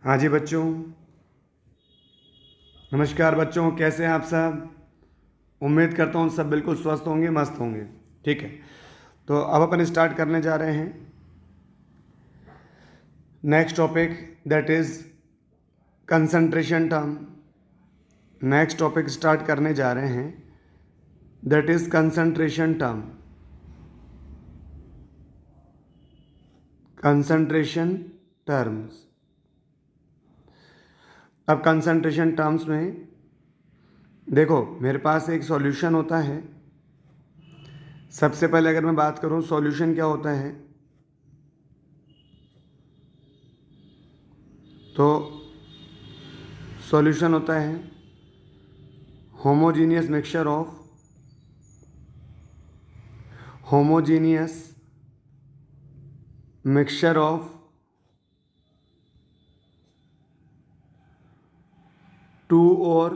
हाँ जी बच्चों, नमस्कार बच्चों, कैसे हैं आप सब। उम्मीद करता हूँ सब बिल्कुल स्वस्थ होंगे, मस्त होंगे। ठीक है, तो अब अपन स्टार्ट करने जा रहे हैं next topic, that is concentration term. Next topic start करने जा रहे हैं, that is concentration term. Concentration terms. अब कंसंट्रेशन टर्म्स में देखो, मेरे पास एक सॉल्यूशन होता है। सबसे पहले अगर मैं बात करूं सॉल्यूशन क्या होता है, तो सॉल्यूशन होता है homogeneous mixture of homogeneous mixture of two और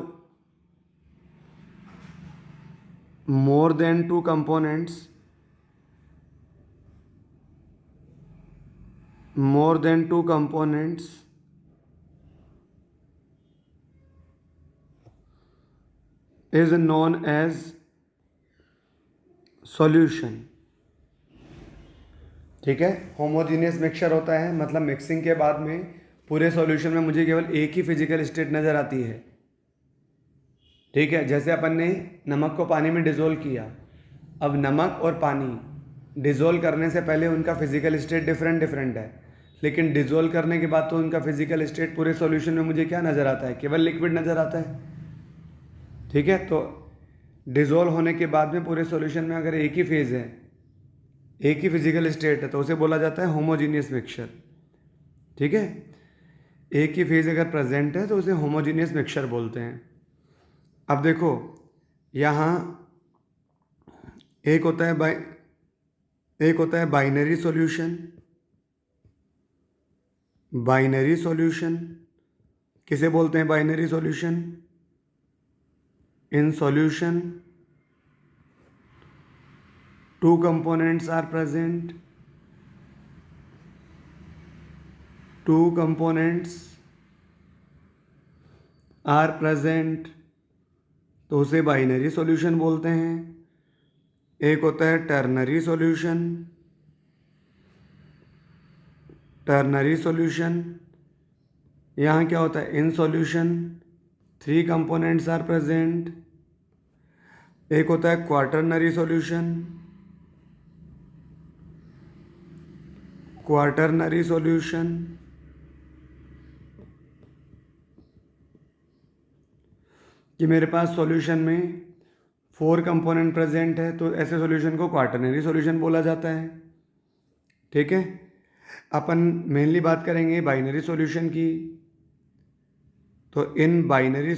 more than two components, more than two components is known as solution। ठीक है, होमोजीनियस मिक्सचर होता है मतलब मिक्सिंग के बाद में पूरे सॉल्यूशन में मुझे केवल एक ही फिजिकल स्टेट नज़र आती है। ठीक है, जैसे अपन ने नमक को पानी में डिज़ोल्व किया। अब नमक और पानी डिज़ोल्व करने से पहले उनका फिजिकल स्टेट डिफरेंट डिफरेंट है, लेकिन डिज़ोल्व करने के बाद तो उनका फिजिकल स्टेट पूरे सॉल्यूशन में मुझे क्या नज़र आता है, केवल लिक्विड नज़र आता है। ठीक है, तो डिज़ोल्व होने के बाद में पूरे सॉल्यूशन में अगर एक ही फेज़ है, एक ही फिजिकल स्टेट है, तो उसे बोला जाता है होमोजीनियस मिक्सचर। ठीक है, एक ही फेज़ अगर प्रेजेंट है तो उसे होमोजीनियस मिक्सचर बोलते हैं। अब देखो, यहाँ एक होता है बाइनरी सॉल्यूशन। बाइनरी सॉल्यूशन किसे बोलते हैं? Binary solution, in solution two components are present, two components are present, तो उसे बाइनरी सॉल्यूशन बोलते हैं। एक होता है टर्नरी सॉल्यूशन। टर्नरी सॉल्यूशन, यहाँ क्या होता है, in solution three components are present. एक होता है क्वार्टरनरी सॉल्यूशन। क्वार्टरनरी सॉल्यूशन कि मेरे पास सॉल्यूशन में फोर कंपोनेंट प्रेजेंट है, तो ऐसे सॉल्यूशन को क्वार्टरनरी सॉल्यूशन बोला जाता है। ठीक है, अपन मेनली बात करेंगे बाइनरी सॉल्यूशन की। तो इन बाइनरी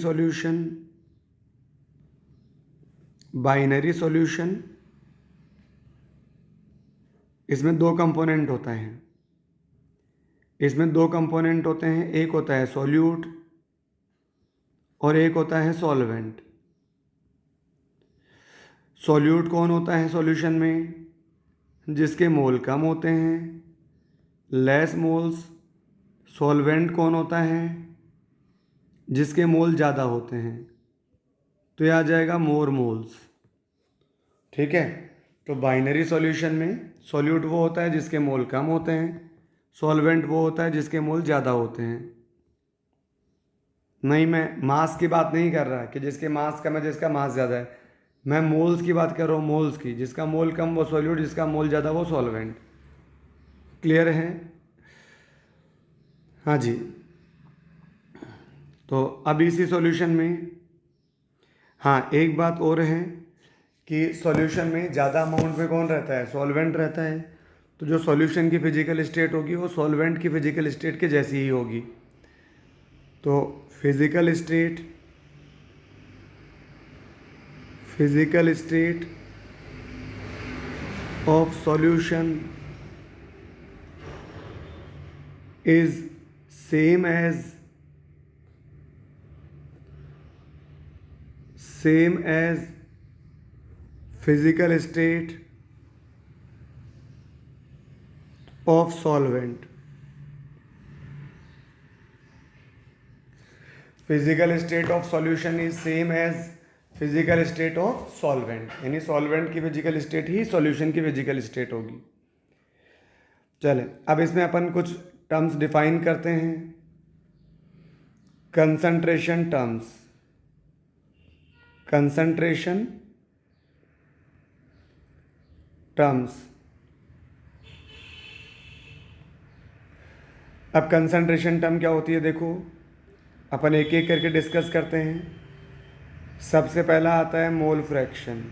सॉल्यूशन इसमें दो कंपोनेंट होता है। इसमें दो कंपोनेंट होते हैं, एक होता है सॉल्यूट और एक होता है सॉल्वेंट। सॉल्यूट कौन होता है सॉल्यूशन में? जिसके मोल कम होते हैं, लेस मोल्स। सॉल्वेंट कौन होता है? जिसके मोल ज़्यादा होते हैं, तो यह आ जाएगा मोर मोल्स। ठीक है, तो बाइनरी सॉल्यूशन में सॉल्यूट वो होता है जिसके मोल कम होते हैं, सॉल्वेंट वो होता है जिसके मोल ज़्यादा होते हैं। नहीं, मैं मास की बात नहीं कर रहा कि जिसके मास कम है जिसका मास ज़्यादा है। मैं मोल्स की बात कर रहा हूँ, मोल्स की। जिसका मोल कम वो सॉल्यूट, जिसका मोल ज़्यादा वो सॉल्वेंट। क्लियर है? हाँ जी। तो अब इसी सॉल्यूशन में, हाँ, एक बात और है कि सॉल्यूशन में ज़्यादा अमाउंट में कौन रहता है? सॉल्वेंट रहता है। तो जो सॉल्यूशन की फिजिकल स्टेट होगी वो सॉल्वेंट की फिजिकल स्टेट के जैसी ही होगी। तो physical state of solution is same as physical state of solvent. Physical state of solution is same as physical state of solvent, यानी सॉल्वेंट की फिजिकल स्टेट ही सॉल्यूशन की फिजिकल स्टेट होगी। चले अब इसमें अपन कुछ टर्म्स डिफाइन करते हैं। Concentration terms, concentration terms. अब कंसंट्रेशन टर्म क्या होती है, देखो अपन एक एक करके डिस्कस करते हैं। सबसे पहला आता है mole fraction.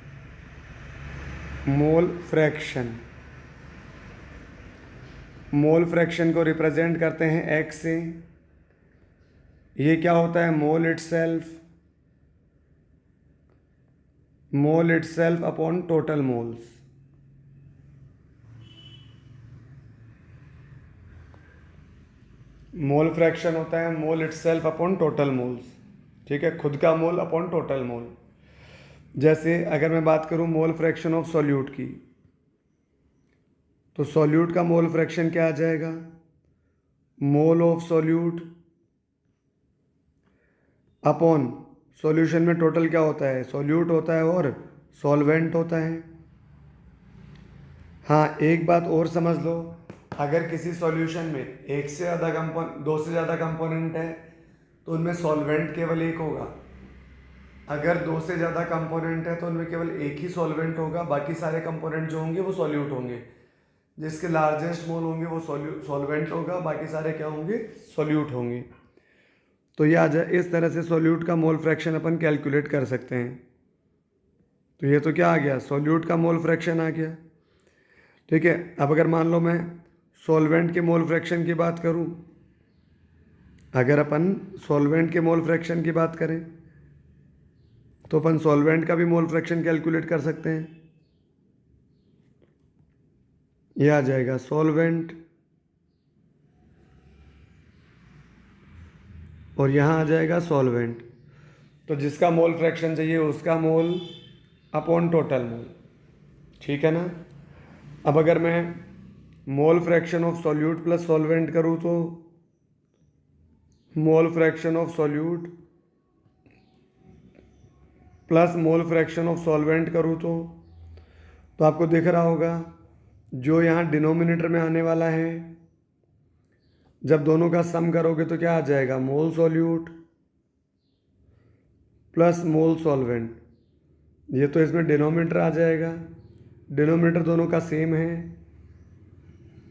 Mole fraction, mole fraction को रिप्रेजेंट करते हैं एक्स से। ये क्या होता है, mole itself, mole itself upon total moles. Mole fraction होता है mole itself upon total moles, ठीक है, खुद का मोल अपॉन टोटल मोल। जैसे अगर मैं बात करूं मोल फ्रैक्शन ऑफ सॉल्यूट की, तो सॉल्यूट का मोल फ्रैक्शन क्या आ जाएगा, mole of solute upon solution में टोटल क्या होता है, सॉल्यूट होता है और सॉल्वेंट होता है। हाँ एक बात और समझ लो, अगर किसी सॉल्यूशन में एक से ज़्यादा दो से ज़्यादा कंपोनेंट है तो उनमें सॉल्वेंट केवल एक होगा। अगर दो से ज़्यादा कंपोनेंट है तो उनमें केवल एक ही सॉल्वेंट होगा, बाकी सारे कंपोनेंट जो होंगे वो सॉल्यूट होंगे। जिसके लार्जेस्ट मोल होंगे वो सॉल्वेंट होगा, बाकी सारे क्या होंगे, सॉल्यूट होंगे। तो ये आ जाए, इस तरह से सॉल्यूट का मोल फ्रैक्शन अपन कैलकुलेट कर सकते हैं। तो ये तो क्या आ गया, सॉल्यूट का मोल फ्रैक्शन आ गया, ठीक है। अब अगर मान लो मैं सॉल्वेंट के मोल फ्रैक्शन की बात करूं, अगर अपन सॉल्वेंट के मोल फ्रैक्शन की बात करें तो अपन सॉल्वेंट का भी मोल फ्रैक्शन कैलकुलेट कर सकते हैं। ये आ जाएगा सॉल्वेंट, और यहाँ आ जाएगा सॉल्वेंट। तो जिसका मोल फ्रैक्शन चाहिए उसका मोल अपॉन टोटल मोल, ठीक है ना। अब अगर मैं mole fraction of solute plus solvent करूँ तो mole fraction of solute plus mole fraction of solvent करूँ तो आपको दिख रहा होगा जो यहाँ डिनोमिनेटर में आने वाला है, जब दोनों का सम करोगे तो क्या आ जाएगा, मोल सॉल्यूट प्लस मोल सॉल्वेंट। ये तो इसमें डिनोमिनेटर आ जाएगा, डिनोमिनेटर दोनों का सेम है,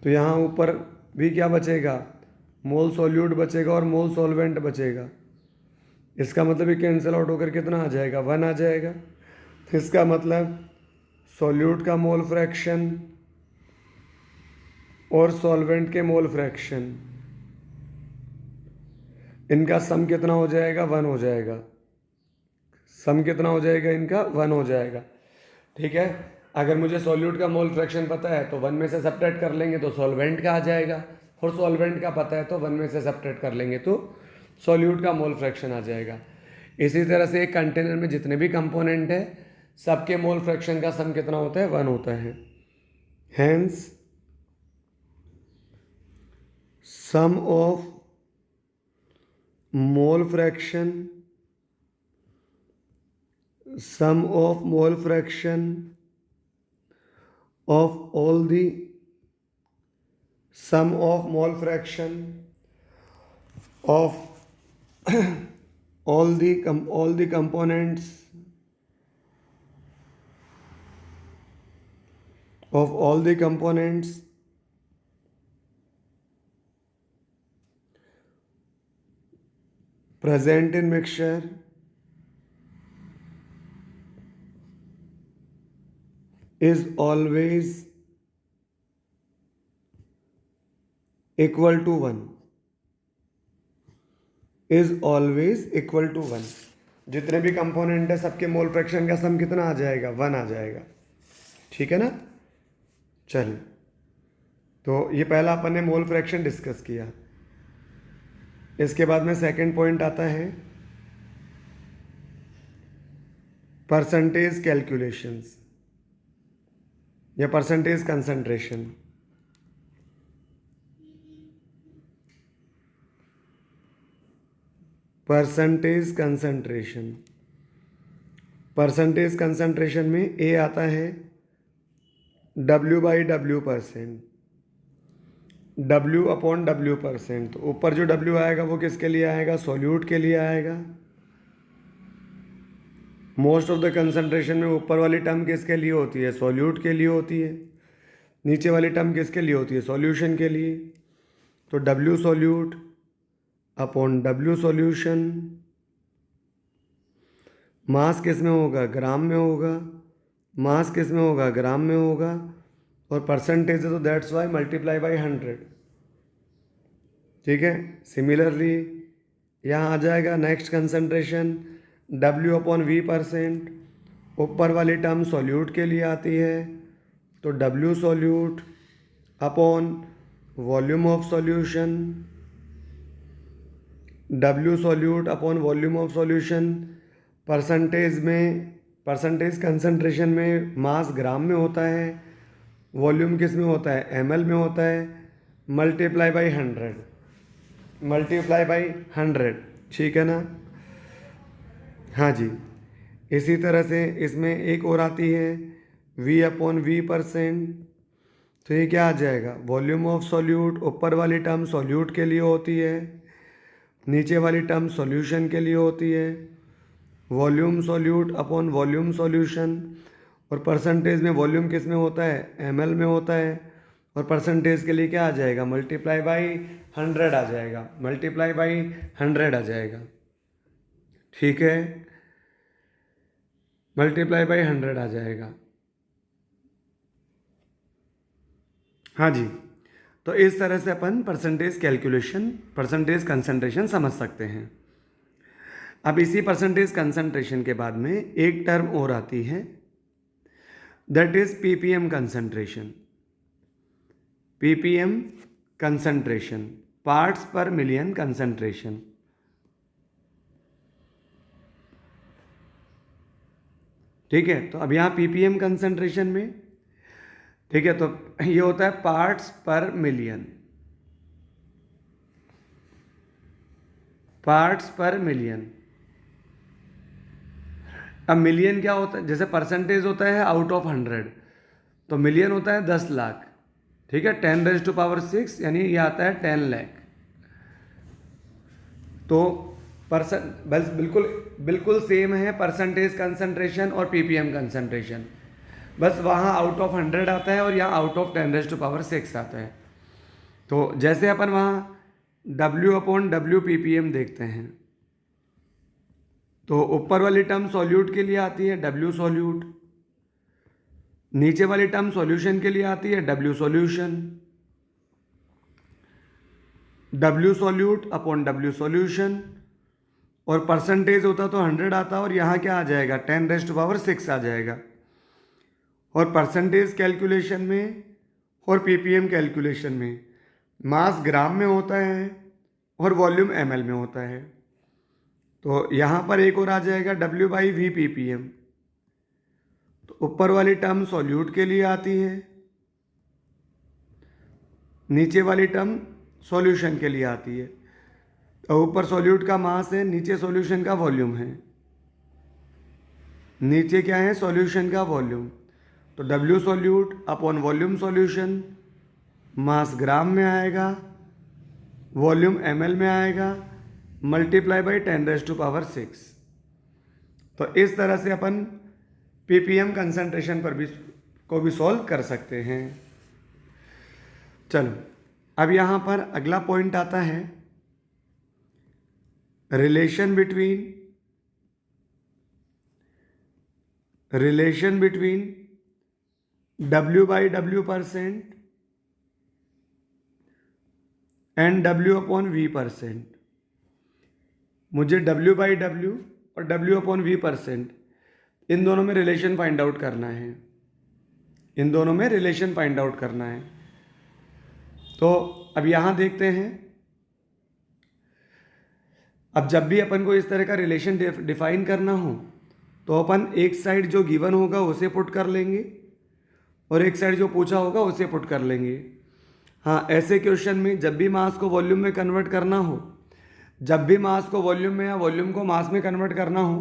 तो यहाँ ऊपर भी क्या बचेगा, मोल सॉल्यूट बचेगा और मोल सॉल्वेंट बचेगा। इसका मतलब ये कैंसिल आउट होकर कितना आ जाएगा, 1 आ जाएगा। तो इसका मतलब सॉल्यूट का मोल फ्रैक्शन और सॉल्वेंट के मोल फ्रैक्शन, इनका सम कितना हो जाएगा, 1 हो जाएगा। सम कितना हो जाएगा इनका, 1 हो जाएगा, ठीक है। अगर मुझे सॉल्यूट का मोल फ्रैक्शन पता है तो 1 में से सब्ट्रैक्ट कर लेंगे तो सॉल्वेंट का आ जाएगा, और सॉल्वेंट का पता है तो 1 में से सब्ट्रैक्ट कर लेंगे तो सॉल्यूट का मोल फ्रैक्शन आ जाएगा। इसी तरह से एक कंटेनर में जितने भी कंपोनेंट है सबके मोल फ्रैक्शन का सम कितना होता है, 1 होता है। Hence sum of mole fraction, sum of mole fraction of all the sum of mole fraction of all the components of all the components present in mixture is always equal to 1, is always equal to 1। जितने भी component है सबके mole fraction का सम कितना आ जाएगा, 1 आ जाएगा, ठीक है ना। चलिए, तो ये पहला अपन ने मोल फ्रैक्शन डिस्कस किया। इसके बाद में सेकंड पॉइंट आता है परसेंटेज कैलकुलेशंस या percentage concentration. Percentage concentration, percentage concentration में ए आता है W/W%, W/W%। तो ऊपर जो W आएगा वो किसके लिए आएगा? सॉल्यूट के लिए आएगा। मोस्ट ऑफ द कंसंट्रेशन में ऊपर वाली टर्म किसके लिए होती है? सॉल्यूट के लिए होती है। नीचे वाली टर्म किसके लिए होती है? सॉल्यूशन के लिए। तो W solute upon W solution. Mass किस में होगा? ग्राम में होगा। मास किस में होगा? ग्राम में होगा। और परसेंटेज है तो दैट्स वाई मल्टीप्लाई बाई 100। ठीक है। सिमिलरली यहाँ आ जाएगा नेक्स्ट कंसंट्रेशन W/V%। ऊपर वाली टर्म सॉल्यूट के लिए आती है तो W solute upon volume of solution. W solute upon volume of solution. Percentage concentration में मास ग्राम में होता है, वॉल्यूम किस में होता है? ml में होता है। Multiply by 100, multiply by 100। ठीक है ना? हाँ जी। इसी तरह से इसमें एक और आती है V/V%। तो ये क्या आ जाएगा? Volume of solute. ऊपर वाली टर्म सॉल्यूट के लिए होती है, नीचे वाली टर्म सॉल्यूशन के लिए होती है। Volume solute upon volume solution. और परसेंटेज में वॉल्यूम किस में होता है? ml में होता है। और परसेंटेज के लिए क्या आ जाएगा? मल्टीप्लाई बाई 100 आ जाएगा, मल्टीप्लाई बाई 100 आ जाएगा। ठीक है, मल्टीप्लाई बाई 100 आ जाएगा। हाँ जी। तो इस तरह से अपन परसेंटेज कैलकुलेशन, परसेंटेज कंसंट्रेशन समझ सकते हैं। अब इसी परसेंटेज कंसंट्रेशन के बाद में एक टर्म और आती है, that is ppm concentration. ppm concentration, parts पर मिलियन कंसंट्रेशन। ठीक है। तो अब यहाँ ppm कंसंट्रेशन में, ठीक है, तो ये होता है पार्ट्स पर मिलियन, पार्ट्स पर मिलियन। अब मिलियन क्या होता है? जैसे परसेंटेज होता है आउट ऑफ 100, तो मिलियन होता है 10 लाख। ठीक है, 10⁻⁶ यानी ये आता है 10 लाख। तो बस बिल्कुल सेम है परसेंटेज कंसंट्रेशन और ppm कंसंट्रेशन, बस वहाँ आउट ऑफ 100 आता है और यहाँ आउट ऑफ 10⁻⁶ आता है। तो जैसे अपन वहाँ W/W ppm देखते हैं, तो ऊपर वाली टर्म सॉल्यूट के लिए आती है W सॉल्यूट, नीचे वाली टर्म सॉल्यूशन के लिए आती है W solution. W solute upon W solution. और परसेंटेज होता तो 100 आता और यहाँ क्या आ जाएगा? 10⁻⁶ आ जाएगा। और परसेंटेज कैलकुलेशन में और ppm कैलकुलेशन में मास ग्राम में होता है और वॉल्यूम ml में होता है। तो यहाँ पर एक और आ जाएगा W/V ppm। तो ऊपर वाली टर्म सॉल्यूट के लिए आती है, नीचे वाली टर्म सॉल्यूशन के लिए आती है। तो ऊपर सॉल्यूट का मास है, नीचे सॉल्यूशन का वॉल्यूम है। नीचे क्या है? सॉल्यूशन का वॉल्यूम। तो W solute upon volume solution, mass gram में आएगा, वॉल्यूम ml में आएगा, मल्टीप्लाई बाई 10⁻⁶। तो इस तरह से अपन ppm कंसंट्रेशन पर भी को भी सॉल्व कर सकते हैं। चलो, अब यहाँ पर अगला पॉइंट आता है relation between W/W% and W/V%। मुझे W/W और W/V% इन दोनों में रिलेशन फाइंड आउट करना है, इन दोनों में रिलेशन फाइंड आउट करना है। तो अब यहाँ देखते हैं, अब जब भी अपन को इस तरह का रिलेशन डिफाइन करना हो तो अपन एक साइड जो गिवन होगा उसे पुट कर लेंगे और एक साइड जो पूछा होगा उसे पुट कर लेंगे। हाँ, ऐसे क्वेश्चन में जब भी मास को वॉल्यूम में कन्वर्ट करना हो, जब भी मास को वॉल्यूम में या वॉल्यूम को मास में कन्वर्ट करना हो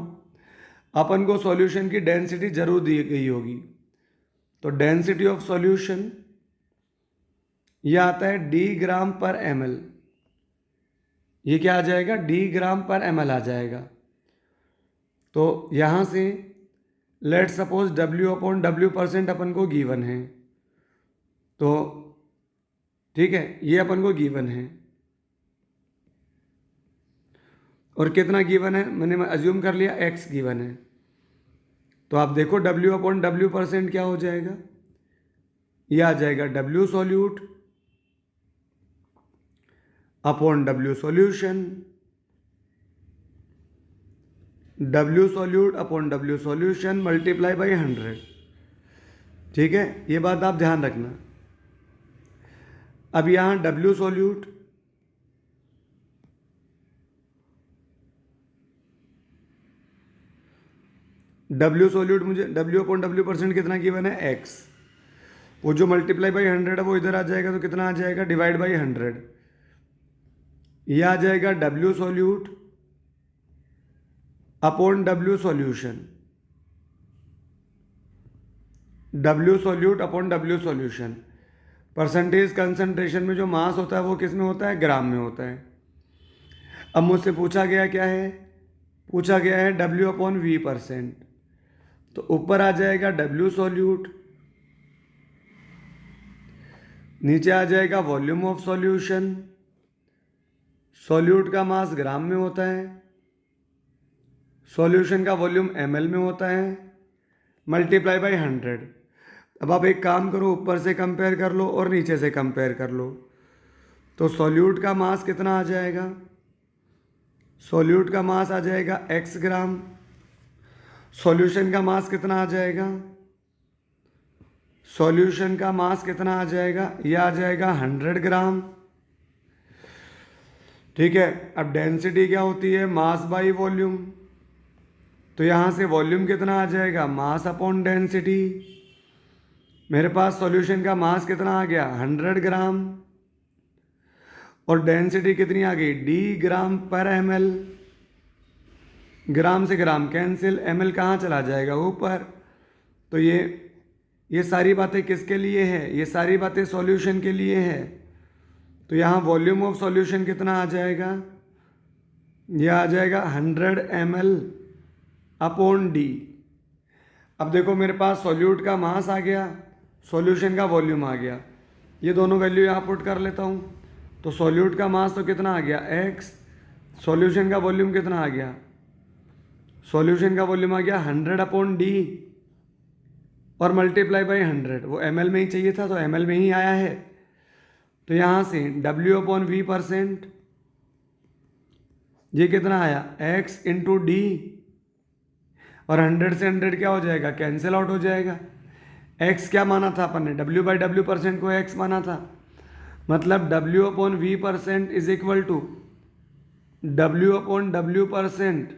अपन को सॉल्यूशन की डेंसिटी जरूर दी गई होगी। तो डेंसिटी ऑफ सॉल्यूशन ये आता है डी ग्राम पर एम एल। ये क्या आ जाएगा? डी ग्राम पर एम एल आ जाएगा। तो यहाँ से लेट सपोज W/W% अपन को गिवन है। तो ठीक है, ये अपन को गिवन है और कितना गिवन है मैंने अज्यूम कर लिया x गिवन है। तो आप देखो W/W% क्या हो जाएगा? ये आ जाएगा W solute upon W solution, W solute upon W solution multiply by 100। ठीक है, ये बात आप ध्यान रखना। अब यहाँ W सॉल्यूट मुझे W/W% कितना गिवन है? x। वो जो मल्टीप्लाई बाई 100 है वो इधर आ जाएगा, तो कितना आ जाएगा? Divide by 100। ये आ जाएगा W solute upon W solution, W solute upon W solution. Percentage concentration में जो मास होता है वो किस में होता है? ग्राम में होता है। अब मुझसे पूछा गया क्या है? पूछा गया है W/V%। तो ऊपर आ जाएगा W सॉल्यूट, नीचे आ जाएगा वॉल्यूम ऑफ सॉल्यूशन। सॉल्यूट का मास ग्राम में होता है, सॉल्यूशन का वॉल्यूम ml में होता है, मल्टीप्लाई बाई 100। अब आप एक काम करो, ऊपर से कंपेयर कर लो और नीचे से कंपेयर कर लो। तो सॉल्यूट का मास कितना आ जाएगा? सॉल्यूट का मास आ जाएगा x ग्राम। सॉल्यूशन का मास कितना आ जाएगा? सॉल्यूशन का मास कितना आ जाएगा? यह आ जाएगा 100 ग्राम। ठीक है, अब डेंसिटी क्या होती है? Mass by volume. तो यहाँ से वॉल्यूम कितना आ जाएगा? Mass upon density. मेरे पास सॉल्यूशन का मास कितना आ गया? 100 ग्राम। और डेंसिटी कितनी आ गई? डी ग्राम पर एम एल। ग्राम से ग्राम कैंसिल, एम एल कहाँ चला जाएगा? ऊपर। तो ये सारी बातें किसके लिए है? ये सारी बातें सॉल्यूशन के लिए है। तो यहाँ वॉल्यूम ऑफ सॉल्यूशन कितना आ जाएगा? यह आ जाएगा 100 ml अपॉन डी। अब देखो मेरे पास सॉल्यूट का मास आ गया, सॉल्यूशन का वॉल्यूम आ गया। ये दोनों वैल्यू यहाँ पुट कर लेता हूँ। तो सॉल्यूट का मास तो कितना आ गया? x। सॉल्यूशन का वॉल्यूम कितना आ गया? सॉल्यूशन का वॉल्यूम आ गया 100 अपॉन डी और मल्टीप्लाई बाई 100। वो ml में ही चाहिए था तो ml में ही आया है। तो यहाँ से W/V%, ये कितना आया? x into D. और 100 से 100 क्या हो जाएगा? कैंसिल आउट हो जाएगा। x क्या माना था अपन ने? W/W% को x माना था। मतलब W/V% is equal to W/W%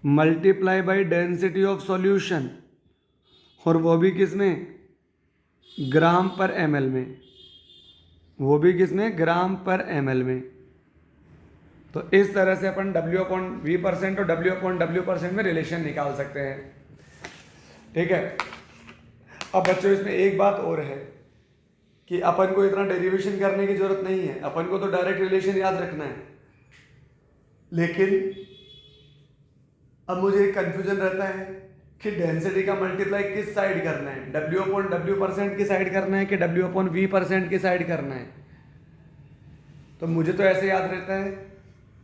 multiply by density of solution, और वो भी किस में? ग्राम पर ml में। वो भी किस में? ग्राम पर ml में। तो इस तरह से अपन W/V% और W/W% में रिलेशन निकाल सकते हैं। ठीक है, अब बच्चों इसमें एक बात और है कि अपन को इतना डेरिवेशन करने की जरूरत नहीं है, अपन को तो डायरेक्ट रिलेशन याद रखना है। लेकिन अब मुझे एक कंफ्यूजन रहता है कि डेंसिटी का मल्टीप्लाई किस साइड करना है? W/W% की साइड करना है कि W/V% की साइड करना है? तो मुझे तो ऐसे याद रहता है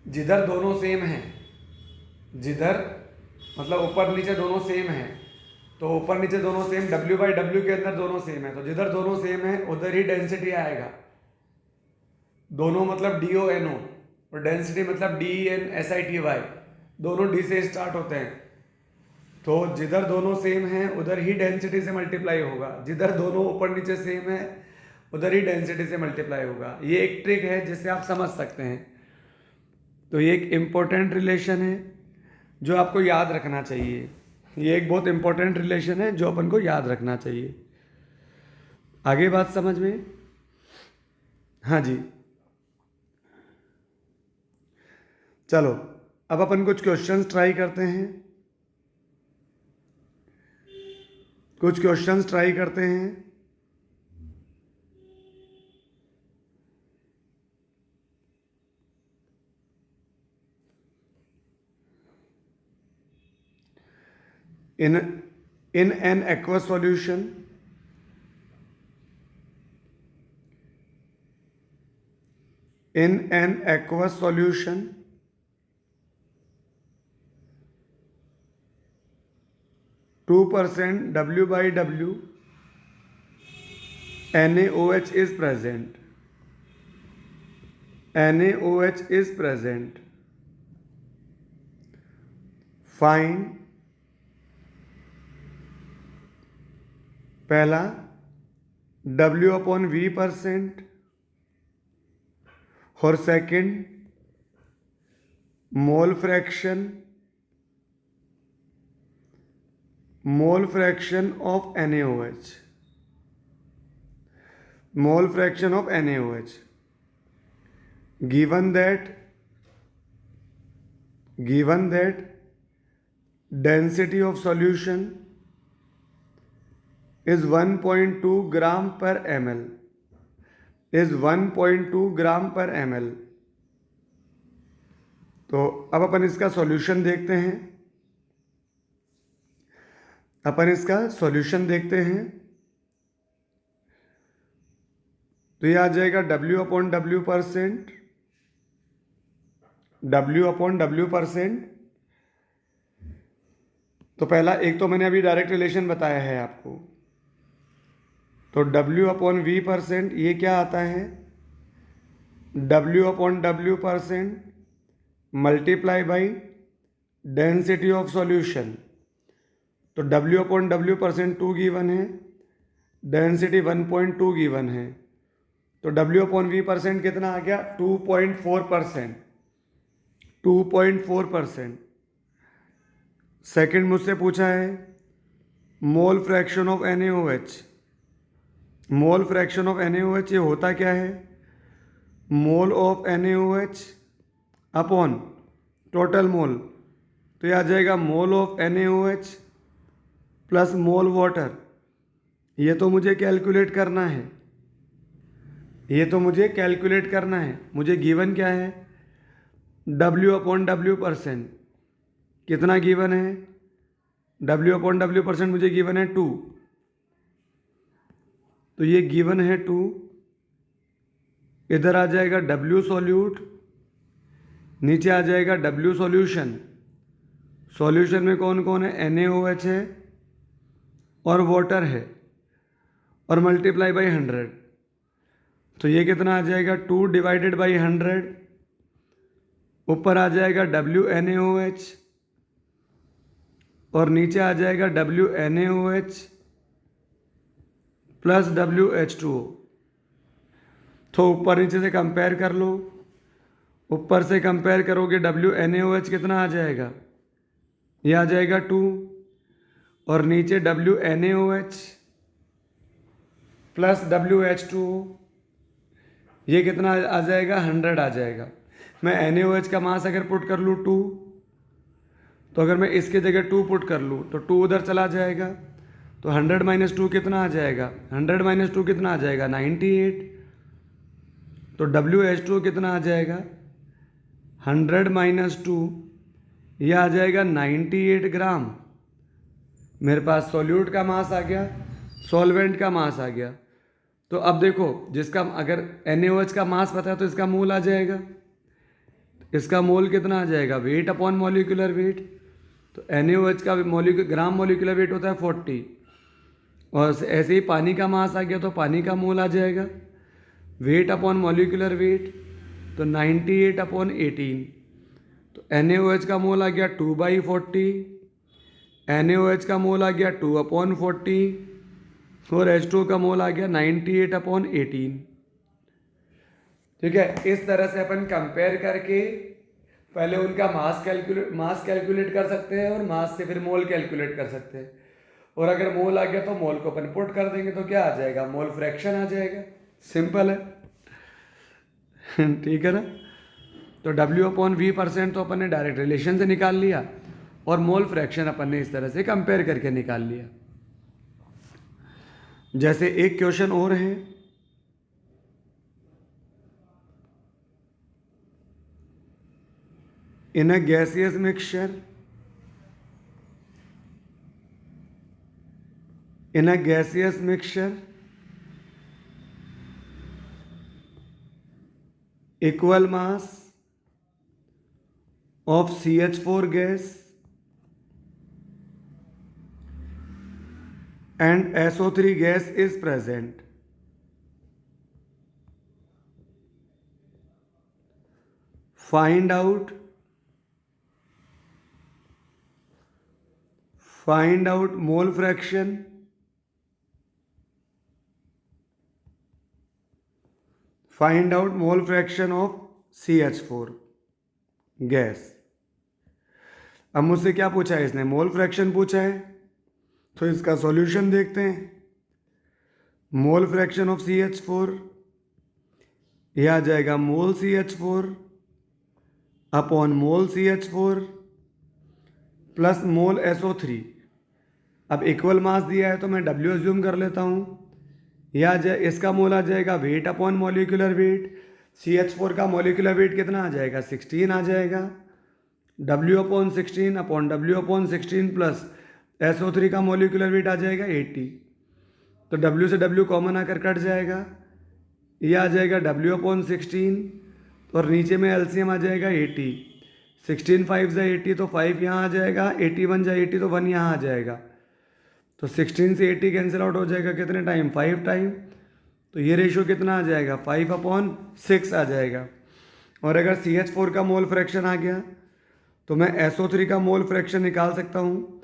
जिधर दोनों सेम हैं, जिधर मतलब ऊपर नीचे दोनों सेम हैं, तो ऊपर नीचे दोनों सेम, W/W के अंदर दोनों सेम है, तो जिधर दोनों सेम है उधर ही डेंसिटी आएगा। दोनों मतलब DONO और डेंसिटी मतलब DENSITY, दोनों D से स्टार्ट होते हैं। तो जिधर दोनों सेम हैं उधर ही डेंसिटी से मल्टीप्लाई होगा, जिधर दोनों ऊपर नीचे सेम है उधर ही डेंसिटी से मल्टीप्लाई होगा। ये एक ट्रिक है जिससे आप समझ सकते हैं। तो ये एक इम्पोर्टेंट रिलेशन है जो आपको याद रखना चाहिए। ये एक बहुत इम्पोर्टेंट रिलेशन है जो अपन को याद रखना चाहिए। आगे बात समझ में? हाँ जी, चलो अब अपन कुछ क्वेश्चंस ट्राई करते हैं, कुछ क्वेश्चंस ट्राई करते हैं। In an aqueous solution, in an aqueous solution, 2% W by W NaOH is present. NaOH is present. Find पहला W अपॉन V %, और second mole fraction of NaOH, mole fraction of NaOH। given that density of solution is 1.2 ग्राम पर ml, is 1.2 ग्राम पर ml। तो अब अपन इसका solution देखते हैं, तो ये आ जाएगा W अपॉन W %, तो पहला एक तो मैंने अभी डायरेक्ट रिलेशन बताया है आपको, तो W अपॉन V %, ये क्या आता है W upon W % multiply by density of solution. तो W अपॉन W % 2 गिवन है, डेंसिटी 1.2 गिवन है, तो W अपॉन V % कितना आ गया 2.4%। सेकंड मुझसे पूछा है mole fraction of NaOH। Mole fraction of NaOH ये होता क्या है, mole of NaOH upon total mole, तो ये आ जाएगा mole of NaOH plus mole water. ये तो मुझे कैलकुलेट करना है, मुझे गिवन क्या है W अपॉन W %, कितना गिवन है W अपॉन W % मुझे गिवन है 2, तो ये गिवन है 2, इधर आ जाएगा W सॉल्यूट, नीचे आ जाएगा W सॉल्यूशन। सॉल्यूशन में कौन कौन है, NaOH है और वाटर है, और मल्टीप्लाई बाई 100, तो ये कितना आ जाएगा 2 डिवाइडेड बाई 100, ऊपर आ जाएगा WNaOH और नीचे आ जाएगा WNaOH प्लस WH2O। तो ऊपर नीचे से कंपेयर कर लो, ऊपर से कंपेयर करोगे WNaOH कितना आ जाएगा, ये आ जाएगा 2, और नीचे WNaOH प्लस WH2O, ये कितना आ जाएगा 100 आ जाएगा। मैं NaOH का मास अगर पुट कर लूँ 2, तो अगर मैं इसके जगह 2 पुट कर लूँ तो 2 उधर चला जाएगा, तो 100 माइनस 2 कितना आ जाएगा, 100 माइनस 2 कितना आ जाएगा 98, तो WH2O कितना आ जाएगा 100 माइनस 2, यह आ जाएगा 98 ग्राम। मेरे पास सॉल्यूट का मास आ गया, सॉल्वेंट का मास आ गया। तो अब देखो, जिसका अगर NaOH का मास पता है तो इसका मोल आ जाएगा, इसका मोल कितना आ जाएगा वेट अपॉन मॉलिक्यूलर वेट। तो NaOH का ग्राम मॉलिक्यूलर वेट होता है 40, और ऐसे ही पानी का मास आ गया तो पानी का मोल आ जाएगा वेट अपॉन मॉलिक्यूलर वेट, तो 98 अपॉन 18, तो NaOH का मोल आ गया 2/40, NaOH का मोल आ गया 2 अपॉन 40, और H2O का मोल आ गया 98 अपॉन 18। ठीक है, इस तरह से अपन कंपेयर करके पहले उनका मास कैलकुलेट कर सकते हैं, और मास से फिर मोल कैलकुलेट कर सकते हैं, और अगर मोल आ गया तो मोल को अपन पुट कर देंगे तो क्या आ जाएगा, मोल फ्रैक्शन आ जाएगा। सिंपल है ठीक है ना। तो W/V% तो अपन ने डायरेक्ट रिलेशन से निकाल लिया, और मोल फ्रैक्शन अपन ने इस तरह से कंपेयर करके निकाल लिया। जैसे एक क्वेश्चन और है, in a gaseous mixture, in a gaseous mixture equal mass of CH4 gas and SO3 gas is present. Find out mole fraction of CH4 gas. अब मुझसे क्या पूछा है इसने? मोल फ्रैक्शन पूछा है, तो इसका सॉल्यूशन देखते हैं। मोल फ्रैक्शन ऑफ CH4, यह आ जाएगा मोल CH4 upon mole CH4 plus मोल SO3। अब इक्वल मास दिया है तो मैं W एज्यूम कर लेता हूँ। यह आ जाए, इसका मोल आ जाएगा weight upon molecular weight. CH4 का मॉलिक्यूलर वेट कितना आ जाएगा? 16 आ जाएगा। W/16 upon W/16 plus SO3 का मॉलिक्यूलर वेट आ जाएगा 80। तो W से W कॉमन आकर कट जाएगा, यह आ जाएगा W/16 और नीचे में LCM आ जाएगा 80। 16 5 जा 80 तो 5 यहाँ आ जाएगा, 81 जा 80 तो 1 यहाँ आ जाएगा। तो 16 से 80 कैंसिल आउट हो जाएगा कितने टाइम? 5 टाइम। तो ये रेशियो कितना आ जाएगा? 5/6 आ जाएगा। और अगर CH4 का मोल फ्रैक्शन आ गया तो मैं SO3 का मोल फ्रैक्शन निकाल सकता हूँ,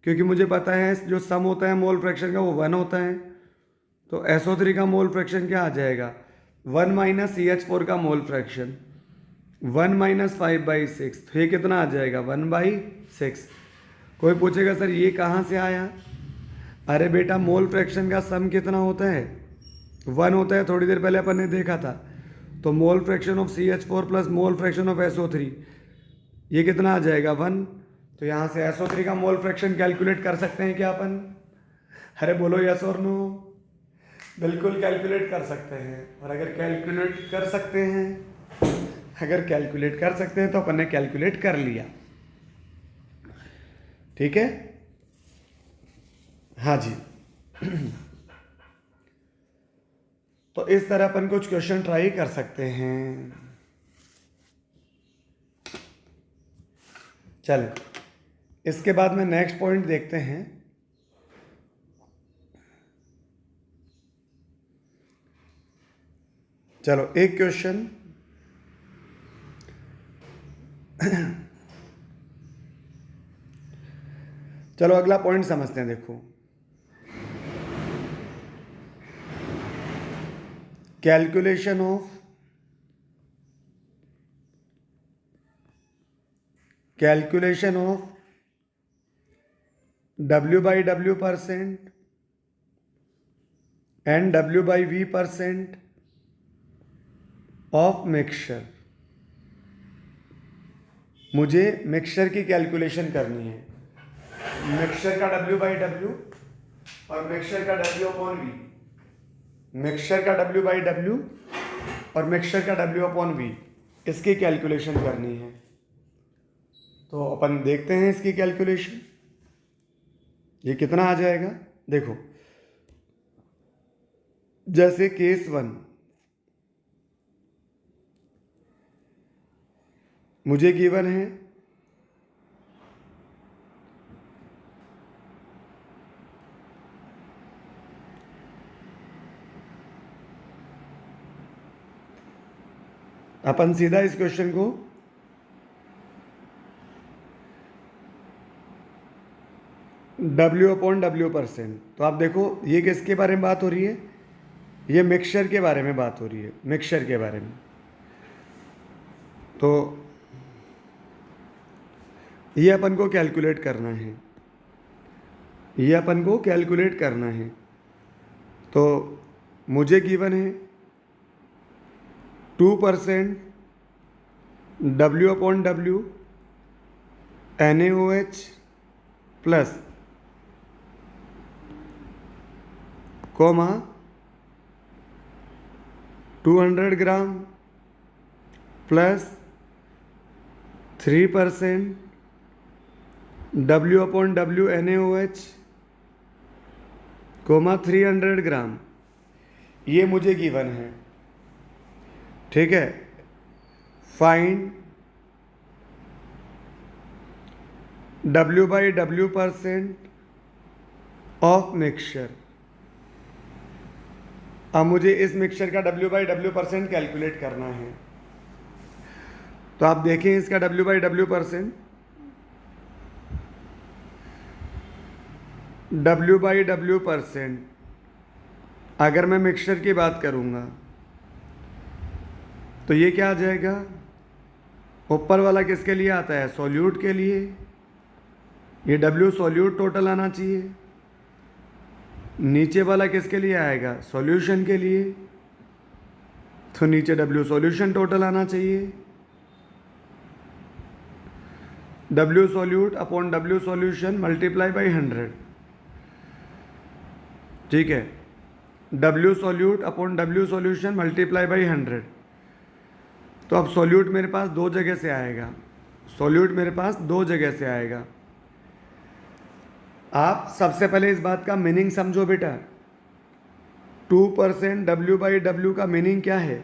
क्योंकि मुझे पता है जो सम होता है मोल फ्रैक्शन का वो 1 होता है। तो SO3 का मोल फ्रैक्शन क्या आ जाएगा? 1 माइनस CH4 का मोल फ्रैक्शन, 1 माइनस 5/6। तो ये कितना आ जाएगा? 1/6। कोई पूछेगा सर ये कहाँ से आया? अरे बेटा, मोल फ्रैक्शन का सम कितना होता है? 1 होता है, थोड़ी देर पहले अपन ने देखा था। तो mole fraction of CH4 plus mole fraction of SO3, ये कितना आ जाएगा? 1। तो यहाँ से SO3 का मोल फ्रैक्शन कैलकुलेट कर सकते हैं क्या अपन? अरे बोलो यस और नो। बिल्कुल कैलकुलेट कर सकते हैं। और अगर कैलकुलेट कर सकते हैं तो अपन ने कैलकुलेट कर लिया। ठीक है, हाँ जी। तो इस तरह अपन कुछ क्वेश्चन ट्राई कर सकते हैं। चलो, इसके बाद में नेक्स्ट पॉइंट देखते हैं। चलो, एक क्वेश्चन चलो अगला पॉइंट समझते हैं। देखो, calculation of W/W% and W/V% of mixture. मुझे मिक्सचर की कैलकुलेशन करनी है। मिक्सचर का W/W और मिक्सचर का W/V, मिक्सचर का W/W और मिक्सचर का W/V, इसकी कैलकुलेशन करनी है। तो अपन देखते हैं इसकी कैलकुलेशन, ये कितना आ जाएगा। देखो, जैसे केस 1 मुझे गिवन है अपन सीधा इस क्वेश्चन को W/W%। तो आप देखो, ये किसके बारे में बात हो रही है? ये मिक्सचर के बारे में बात हो रही है, मिक्सचर के बारे में। तो ये अपन को कैलकुलेट करना है, ये अपन को कैलकुलेट करना है। तो मुझे गिवन है 2% W/W NaOH plus comma 200 gram plus 3% W/W NaOH comma 300 gram, ये मुझे गिवन है। ठीक है, फाइंड W/W% ऑफ मिक्सचर। अब मुझे इस मिक्सचर का W/W% कैलकुलेट करना है। तो आप देखें इसका W/W%, W/W% अगर मैं मिक्सचर की बात करूंगा तो ये क्या आ जाएगा, ऊपर वाला किसके लिए आता है, सॉल्यूट के लिए, ये W सॉल्यूट टोटल आना चाहिए। नीचे वाला किसके लिए आएगा, सॉल्यूशन के लिए, तो नीचे W सॉल्यूशन टोटल आना चाहिए। W solute upon W solution multiply by 100। ठीक है, W solute upon W solution multiply by 100। तो अब सॉल्यूट मेरे पास दो जगह से आएगा, सॉल्यूट मेरे पास दो जगह से आएगा। आप सबसे पहले इस बात का मीनिंग समझो बेटा। 2% W/W का मीनिंग क्या है,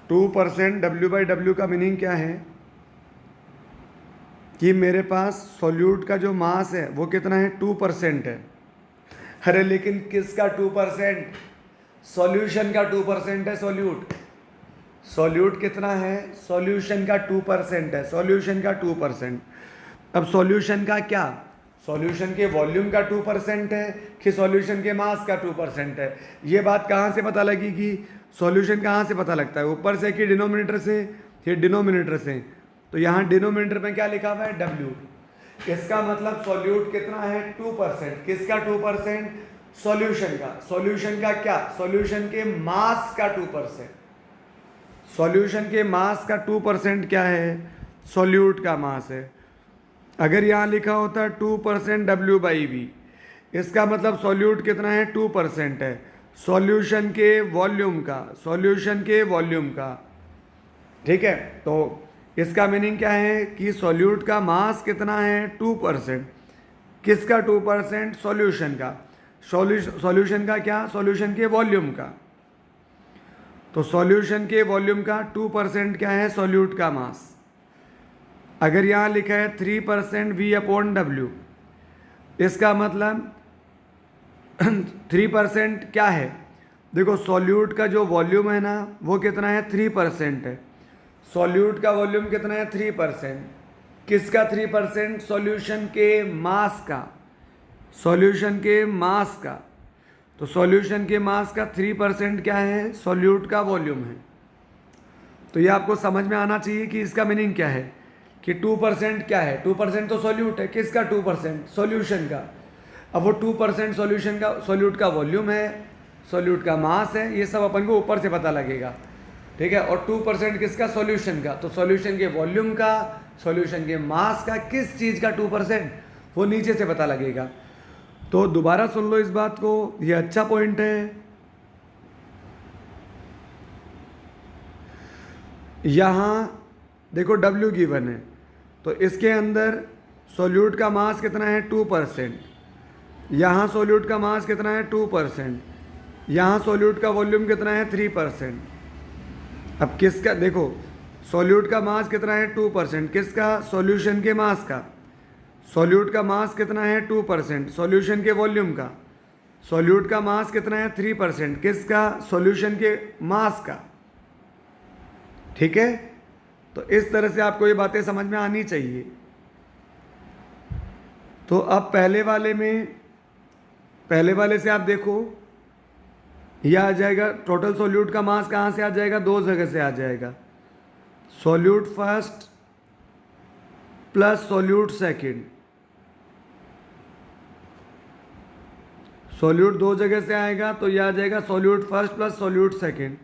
2% W/W का मीनिंग क्या है कि मेरे पास सॉल्यूट का जो मास है वो कितना है, 2% है। अरे लेकिन किसका 2%, सॉल्यूशन का 2% है। सॉल्यूट कितना है, सॉल्यूशन का 2% है, सॉल्यूशन का 2%। अब सॉल्यूशन का क्या, सॉल्यूशन के वॉल्यूम का 2% है कि सॉल्यूशन के मास का 2% है। ये बात कहाँ से पता लगेगी, सॉल्यूशन कहाँ से पता लगता है, ऊपर से कि डिनोमिनेटर से, ये डिनोमिनेटर से। तो यहाँ डिनोमिनेटर में क्या लिखा हुआ है, W। इसका मतलब सॉल्यूट कितना है, 2%। किसका 2%, सॉल्यूशन का। सॉल्यूशन का क्या, सॉल्यूशन के मास का 2%। सॉल्यूशन के मास का 2% क्या है, सॉल्यूट का मास है। अगर यहाँ लिखा होता 2% W/V, इसका मतलब सॉल्यूट कितना है, 2% है, सॉल्यूशन के वॉल्यूम का, सॉल्यूशन के वॉल्यूम का। ठीक है, तो इसका मीनिंग क्या है कि सॉल्यूट का मास कितना है, 2%। किसका 2%, सॉल्यूशन का। सॉल्यूशन का क्या, सॉल्यूशन के वॉल्यूम का। तो सॉल्यूशन के वॉल्यूम का 2% क्या है, सॉल्यूट का मास। अगर यहाँ लिखा है 3% V/W, इसका मतलब 3% क्या है, देखो सॉल्यूट का जो वॉल्यूम है ना वो कितना है, 3% है। सॉल्यूट का वॉल्यूम कितना है, 3%। किसका 3%, सॉल्यूशन के मास का, सॉल्यूशन के मास का। तो सॉल्यूशन के मास का 3% क्या है, सॉल्यूट का वॉल्यूम है। तो ये आपको समझ में आना चाहिए कि इसका मीनिंग क्या है कि 2% क्या है, 2% तो सॉल्यूट है। किसका 2%, सॉल्यूशन का। अब वो 2% सॉल्यूशन का, सॉल्यूट का वॉल्यूम है, सॉल्यूट का मास है, ये सब अपन को ऊपर से पता लगेगा। ठीक है, और 2% किसका, सॉल्यूशन का। तो सॉल्यूशन के वॉल्यूम का, सॉल्यूशन के मास का, किस चीज़ का 2%, वो नीचे से पता लगेगा। तो दोबारा सुन लो इस बात को, ये अच्छा पॉइंट है। यहाँ देखो W गिवन है, तो इसके अंदर सॉल्यूट का मास कितना है, 2%। यहाँ सॉल्यूट का मास कितना है, 2%। यहाँ सॉल्यूट का वॉल्यूम कितना है, 3%। अब किसका, देखो सॉल्यूट का मास कितना है, 2%। किसका, सॉल्यूशन के मास का। सॉल्यूट का मास कितना है, 2%, सॉल्यूशन के वॉल्यूम का। सॉल्यूट का मास कितना है, 3%। किसका, सॉल्यूशन के मास का। ठीक है, तो इस तरह से आपको ये बातें समझ में आनी चाहिए। तो अब पहले वाले से आप देखो, यह आ जाएगा टोटल सॉल्यूट का मास कहाँ से आ जाएगा, दो जगह से आ जाएगा, solute first plus solute second. Solute दो जगह से आएगा तो यह आ जाएगा solute first plus solute second,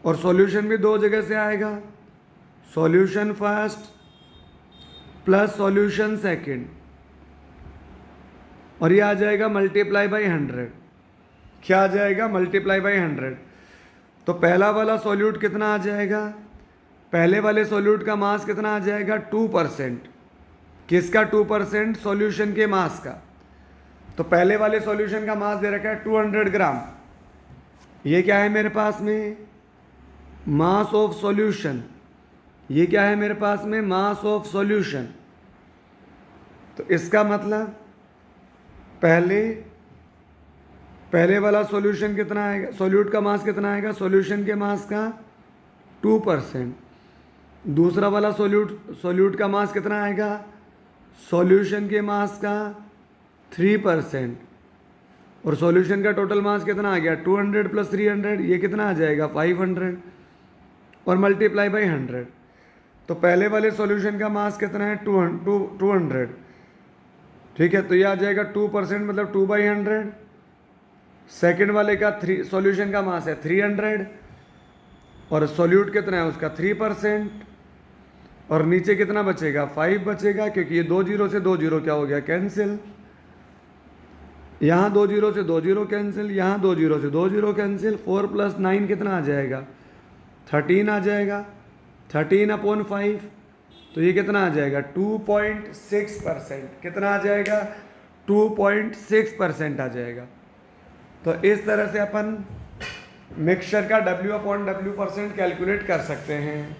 और सॉल्यूशन भी दो जगह से आएगा solution first plus solution second, और ये आ जाएगा मल्टीप्लाई बाई 100। क्या आ जाएगा? Multiply by 100। तो पहला वाला सॉल्यूट कितना आ जाएगा? पहले वाले सॉल्यूट का मास कितना आ जाएगा? 2%। किसका 2%? सॉल्यूशन के मास का। तो पहले वाले सॉल्यूशन का मास दे रखा है 200 ग्राम। ये क्या है मेरे पास में? Mass of solution. ये क्या है मेरे पास में? Mass of solution. तो इसका मतलब पहले वाला सॉल्यूशन कितना आएगा? सॉल्यूट का मास कितना आएगा? सॉल्यूशन के मास का 2%। दूसरा वाला सॉल्यूट का मास कितना आएगा? सॉल्यूशन के मास का 3%। और सॉल्यूशन का टोटल मास कितना आ गया? 200 प्लस 300, ये कितना आ जाएगा? 500, और मल्टीप्लाई बाई 100। तो पहले वाले सॉल्यूशन का मास कितना है? 200। ठीक है, तो ये आ जाएगा 2% मतलब 2/100। सेकेंड वाले का सॉल्यूशन का मास है 300, और सॉल्यूट कितना है उसका? 3%। और नीचे कितना बचेगा? 5 बचेगा, क्योंकि ये 2 जीरो से 2 जीरो क्या हो गया? कैंसिल। यहाँ 2 जीरो से 2 जीरो कैंसिल, यहाँ 2 जीरो से 2 जीरो कैंसिल। 4 + 9 कितना आ जाएगा? 13 आ जाएगा। 13/5, तो ये कितना आ जाएगा? 2.6%। कितना आ जाएगा? 2.6% आ जाएगा। तो इस तरह से अपन मिक्सचर का W/W% कैलकुलेट कर सकते हैं।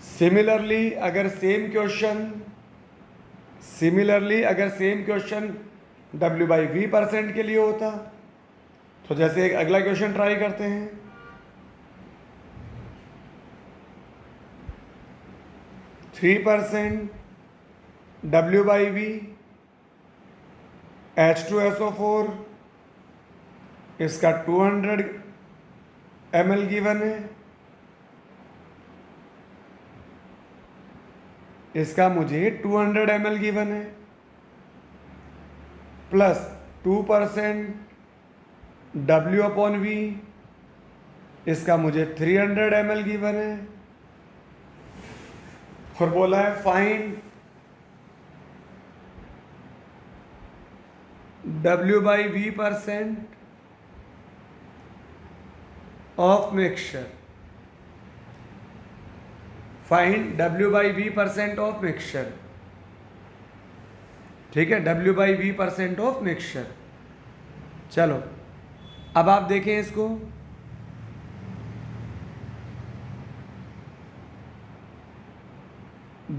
सिमिलरली अगर सेम क्वेश्चन W/V% के लिए होता, तो जैसे एक अगला क्वेश्चन ट्राई करते हैं। %, W/V, H2SO4, इसका 200 ml गिवन है, इसका मुझे 200 ml गिवन है, प्लस 2% W/V, इसका मुझे 300 ml गिवन है, और बोला है find W/V% of mixture. Find W/V% of mixture. ठीक है, W/V% ऑफ मिक्सचर। चलो अब आप देखें इसको।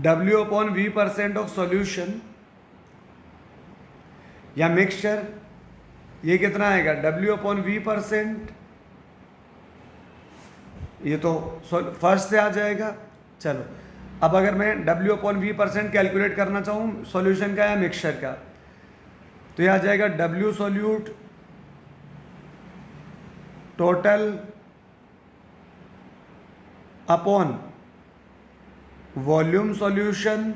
W/V% ऑफ सॉल्यूशन या मिक्सचर, ये कितना आएगा? W/V%, ये तो फर्स्ट से आ जाएगा। चलो अब अगर मैं W/V% कैलकुलेट करना चाहूँ सॉल्यूशन का या मिक्सचर का, तो ये आ जाएगा W solute total upon volume solution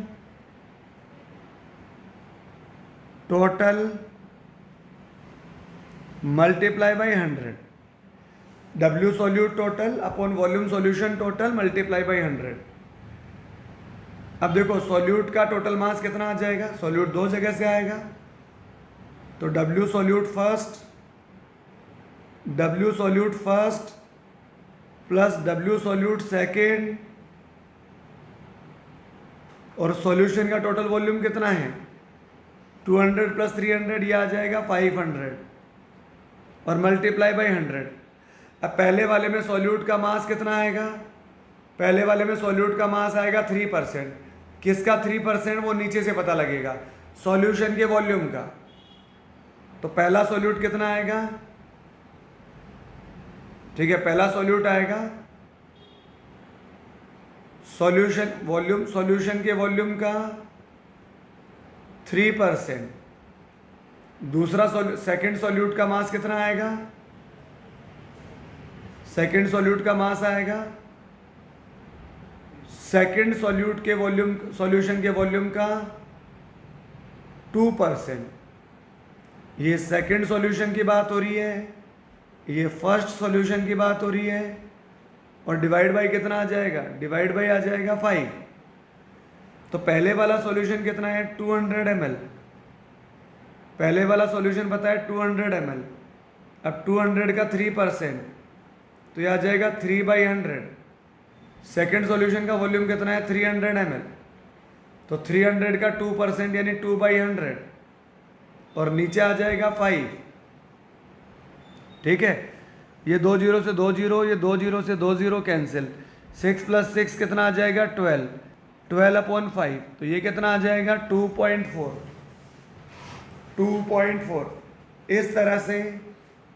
total multiply by 100। W solute total upon volume solution total multiply by 100। अब देखो सॉल्यूट का टोटल मास कितना आ जाएगा? सॉल्यूट दो जगह से आएगा, तो W solute first plus W solute second, और सॉल्यूशन का टोटल वॉल्यूम कितना है? 200 प्लस 300, ये आ जाएगा 500, और मल्टीप्लाई बाई 100। अब पहले वाले में सॉल्यूट का मास कितना आएगा? पहले वाले में सॉल्यूट का मास आएगा 3%। किसका 3%? वो नीचे से पता लगेगा, सॉल्यूशन के वॉल्यूम का। तो पहला सॉल्यूट कितना आएगा? ठीक है, पहला सॉल्यूट आएगा सॉल्यूशन के वॉल्यूम का 3%। दूसरा सेकंड सॉल्यूट का मास कितना आएगा? सेकंड सॉल्यूट का मास आएगा सेकंड सॉल्यूशन के वॉल्यूम का 2%। ये सेकंड सॉल्यूशन की बात हो रही है, ये फर्स्ट सॉल्यूशन की बात हो रही है। और डिवाइड बाई कितना आ जाएगा, डिवाइड बाई आ जाएगा 5। तो पहले वाला सॉल्यूशन कितना है 200 ml, पहले वाला सॉल्यूशन पता है 200 ml। अब 200 का 3% तो ये आ जाएगा 3/100। सेकेंड सॉल्यूशन का वॉल्यूम कितना है 300 ml, तो 300 का 2% यानी 2/100 और नीचे आ जाएगा 5। ठीक है, ये 2 जीरो से 2 जीरो, ये 2 जीरो से 2 जीरो कैंसिल, 6 + 6 कितना आ जाएगा 12, 12/5 तो ये कितना आ जाएगा 2.4। इस तरह से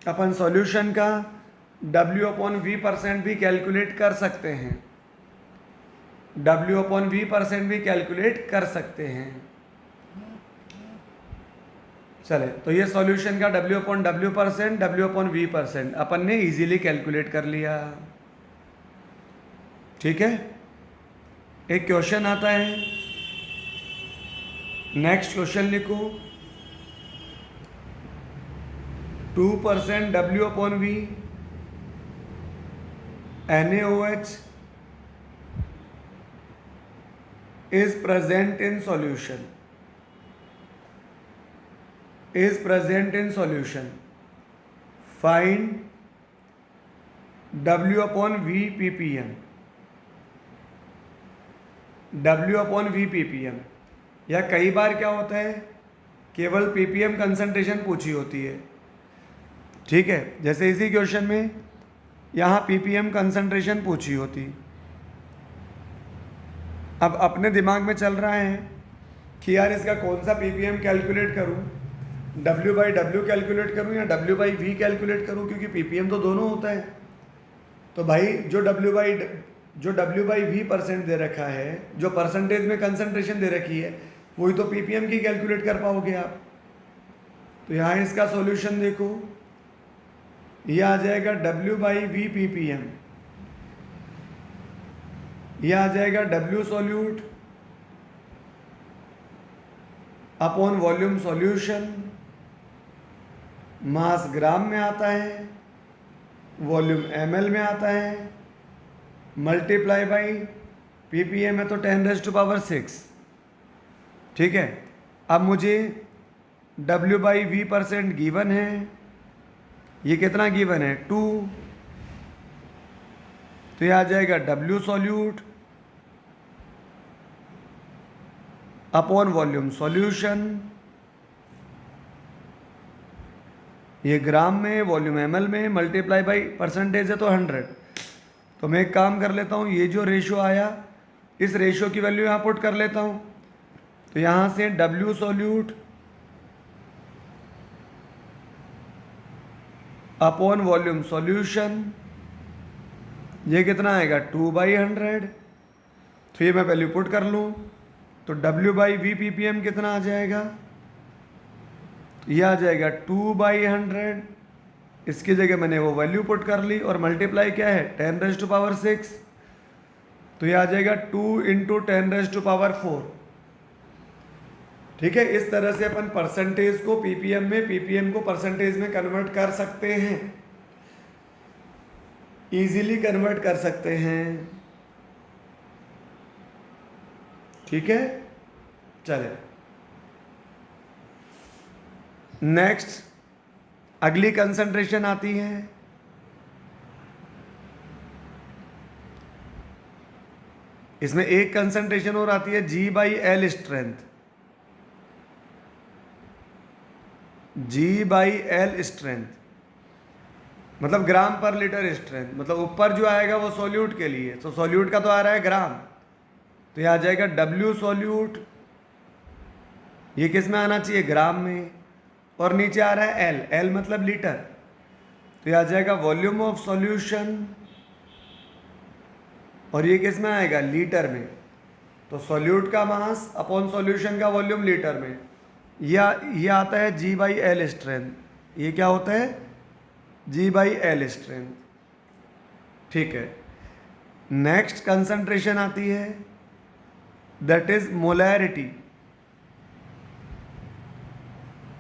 अपन सॉल्यूशन का W/V% भी कैलकुलेट कर सकते हैं, W/V% भी कैलकुलेट कर सकते हैं। चले, तो ये सॉल्यूशन का W/W%, W/V% अपन ने इजीली कैलकुलेट कर लिया। ठीक है, एक क्वेश्चन आता है, नेक्स्ट क्वेश्चन लिखो, 2% W/V NaOH is present in solution, find W/V ppm, W/V ppm। या कई बार क्या होता है, केवल ppm कंसंट्रेशन पूछी होती है। ठीक है, जैसे इसी क्वेश्चन में यहाँ ppm कंसंट्रेशन पूछी होती। अब अपने दिमाग में चल रहा है कि यार इसका कौन सा ppm कैलकुलेट करूँ, W/W कैलकुलेट करूँ या W/V कैलकुलेट करूँ, क्योंकि ppm तो दोनों होता है। तो भाई जो W/V% दे रखा है, जो परसेंटेज में कंसंट्रेशन दे रखी है, वही तो ppm की कैलकुलेट कर पाओगे आप। तो यहाँ इसका सॉल्यूशन देखो, ये आ जाएगा W/V ppm, ये आ जाएगा W solute upon volume solution. Mass gram में आता है, वॉल्यूम ml में आता है, मल्टीप्लाई बाई ppm है तो 10⁻⁶। ठीक है, अब मुझे W/V% गिवन है, ये कितना गिवन है 2, तो ये आ जाएगा W solute upon volume solution. ये ग्राम में, वॉल्यूम ml में, मल्टीप्लाई बाई परसेंटेज है तो 100। तो मैं एक काम कर लेता हूँ, ये जो रेशो आया इस रेशो की वैल्यू यहाँ पुट कर लेता हूँ। तो यहाँ से W solute upon volume solution, ये कितना आएगा 2/100। तो ये मैं वैल्यू पुट कर लूँ तो W/V ppm कितना आ जाएगा, ये आ जाएगा 2/100। इसकी जगह मैंने वो वैल्यू पुट कर ली और मल्टीप्लाई क्या है 10⁻⁶, तो ये आ जाएगा 2 × 10⁻⁴। ठीक है, इस तरह से अपन परसेंटेज को ppm में, ppm को परसेंटेज में कन्वर्ट कर सकते हैं, इजीली कन्वर्ट कर सकते हैं। ठीक है, चले नेक्स्ट, अगली कंसंट्रेशन आती है, इसमें एक कंसंट्रेशन और आती है G/L स्ट्रेंथ, G/L स्ट्रेंथ मतलब ग्राम पर लीटर स्ट्रेंथ। मतलब ऊपर जो आएगा वो सॉल्यूट के लिए, तो सॉल्यूट का तो आ रहा है ग्राम, तो ये आ जाएगा W सॉल्यूट, ये किस में आना चाहिए ग्राम में, और नीचे आ रहा है L, L मतलब लीटर, तो ये आ जाएगा वॉल्यूम ऑफ सॉल्यूशन, और ये किस में आएगा लीटर में। तो सॉल्यूट का मास अपॉन सॉल्यूशन का वॉल्यूम लीटर में, ये आता है G/L स्ट्रेंथ। ये क्या होता है G/L स्ट्रेंथ। ठीक है, नेक्स्ट कंसंट्रेशन आती है that is molarity.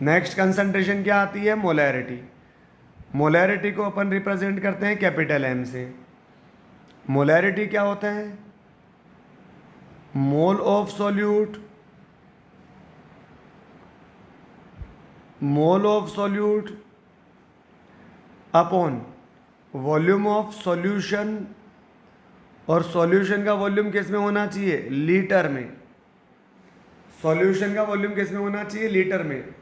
Next concentration क्या आती है मोलैरिटी। मोलैरिटी को अपन रिप्रेजेंट करते हैं कैपिटल M से। मोलैरिटी क्या होता है? Mole of solute, mole of solute upon volume of solution, और सॉल्यूशन का वॉल्यूम किस में होना चाहिए? लीटर में। सॉल्यूशन का वॉल्यूम किस में होना चाहिए? लीटर में।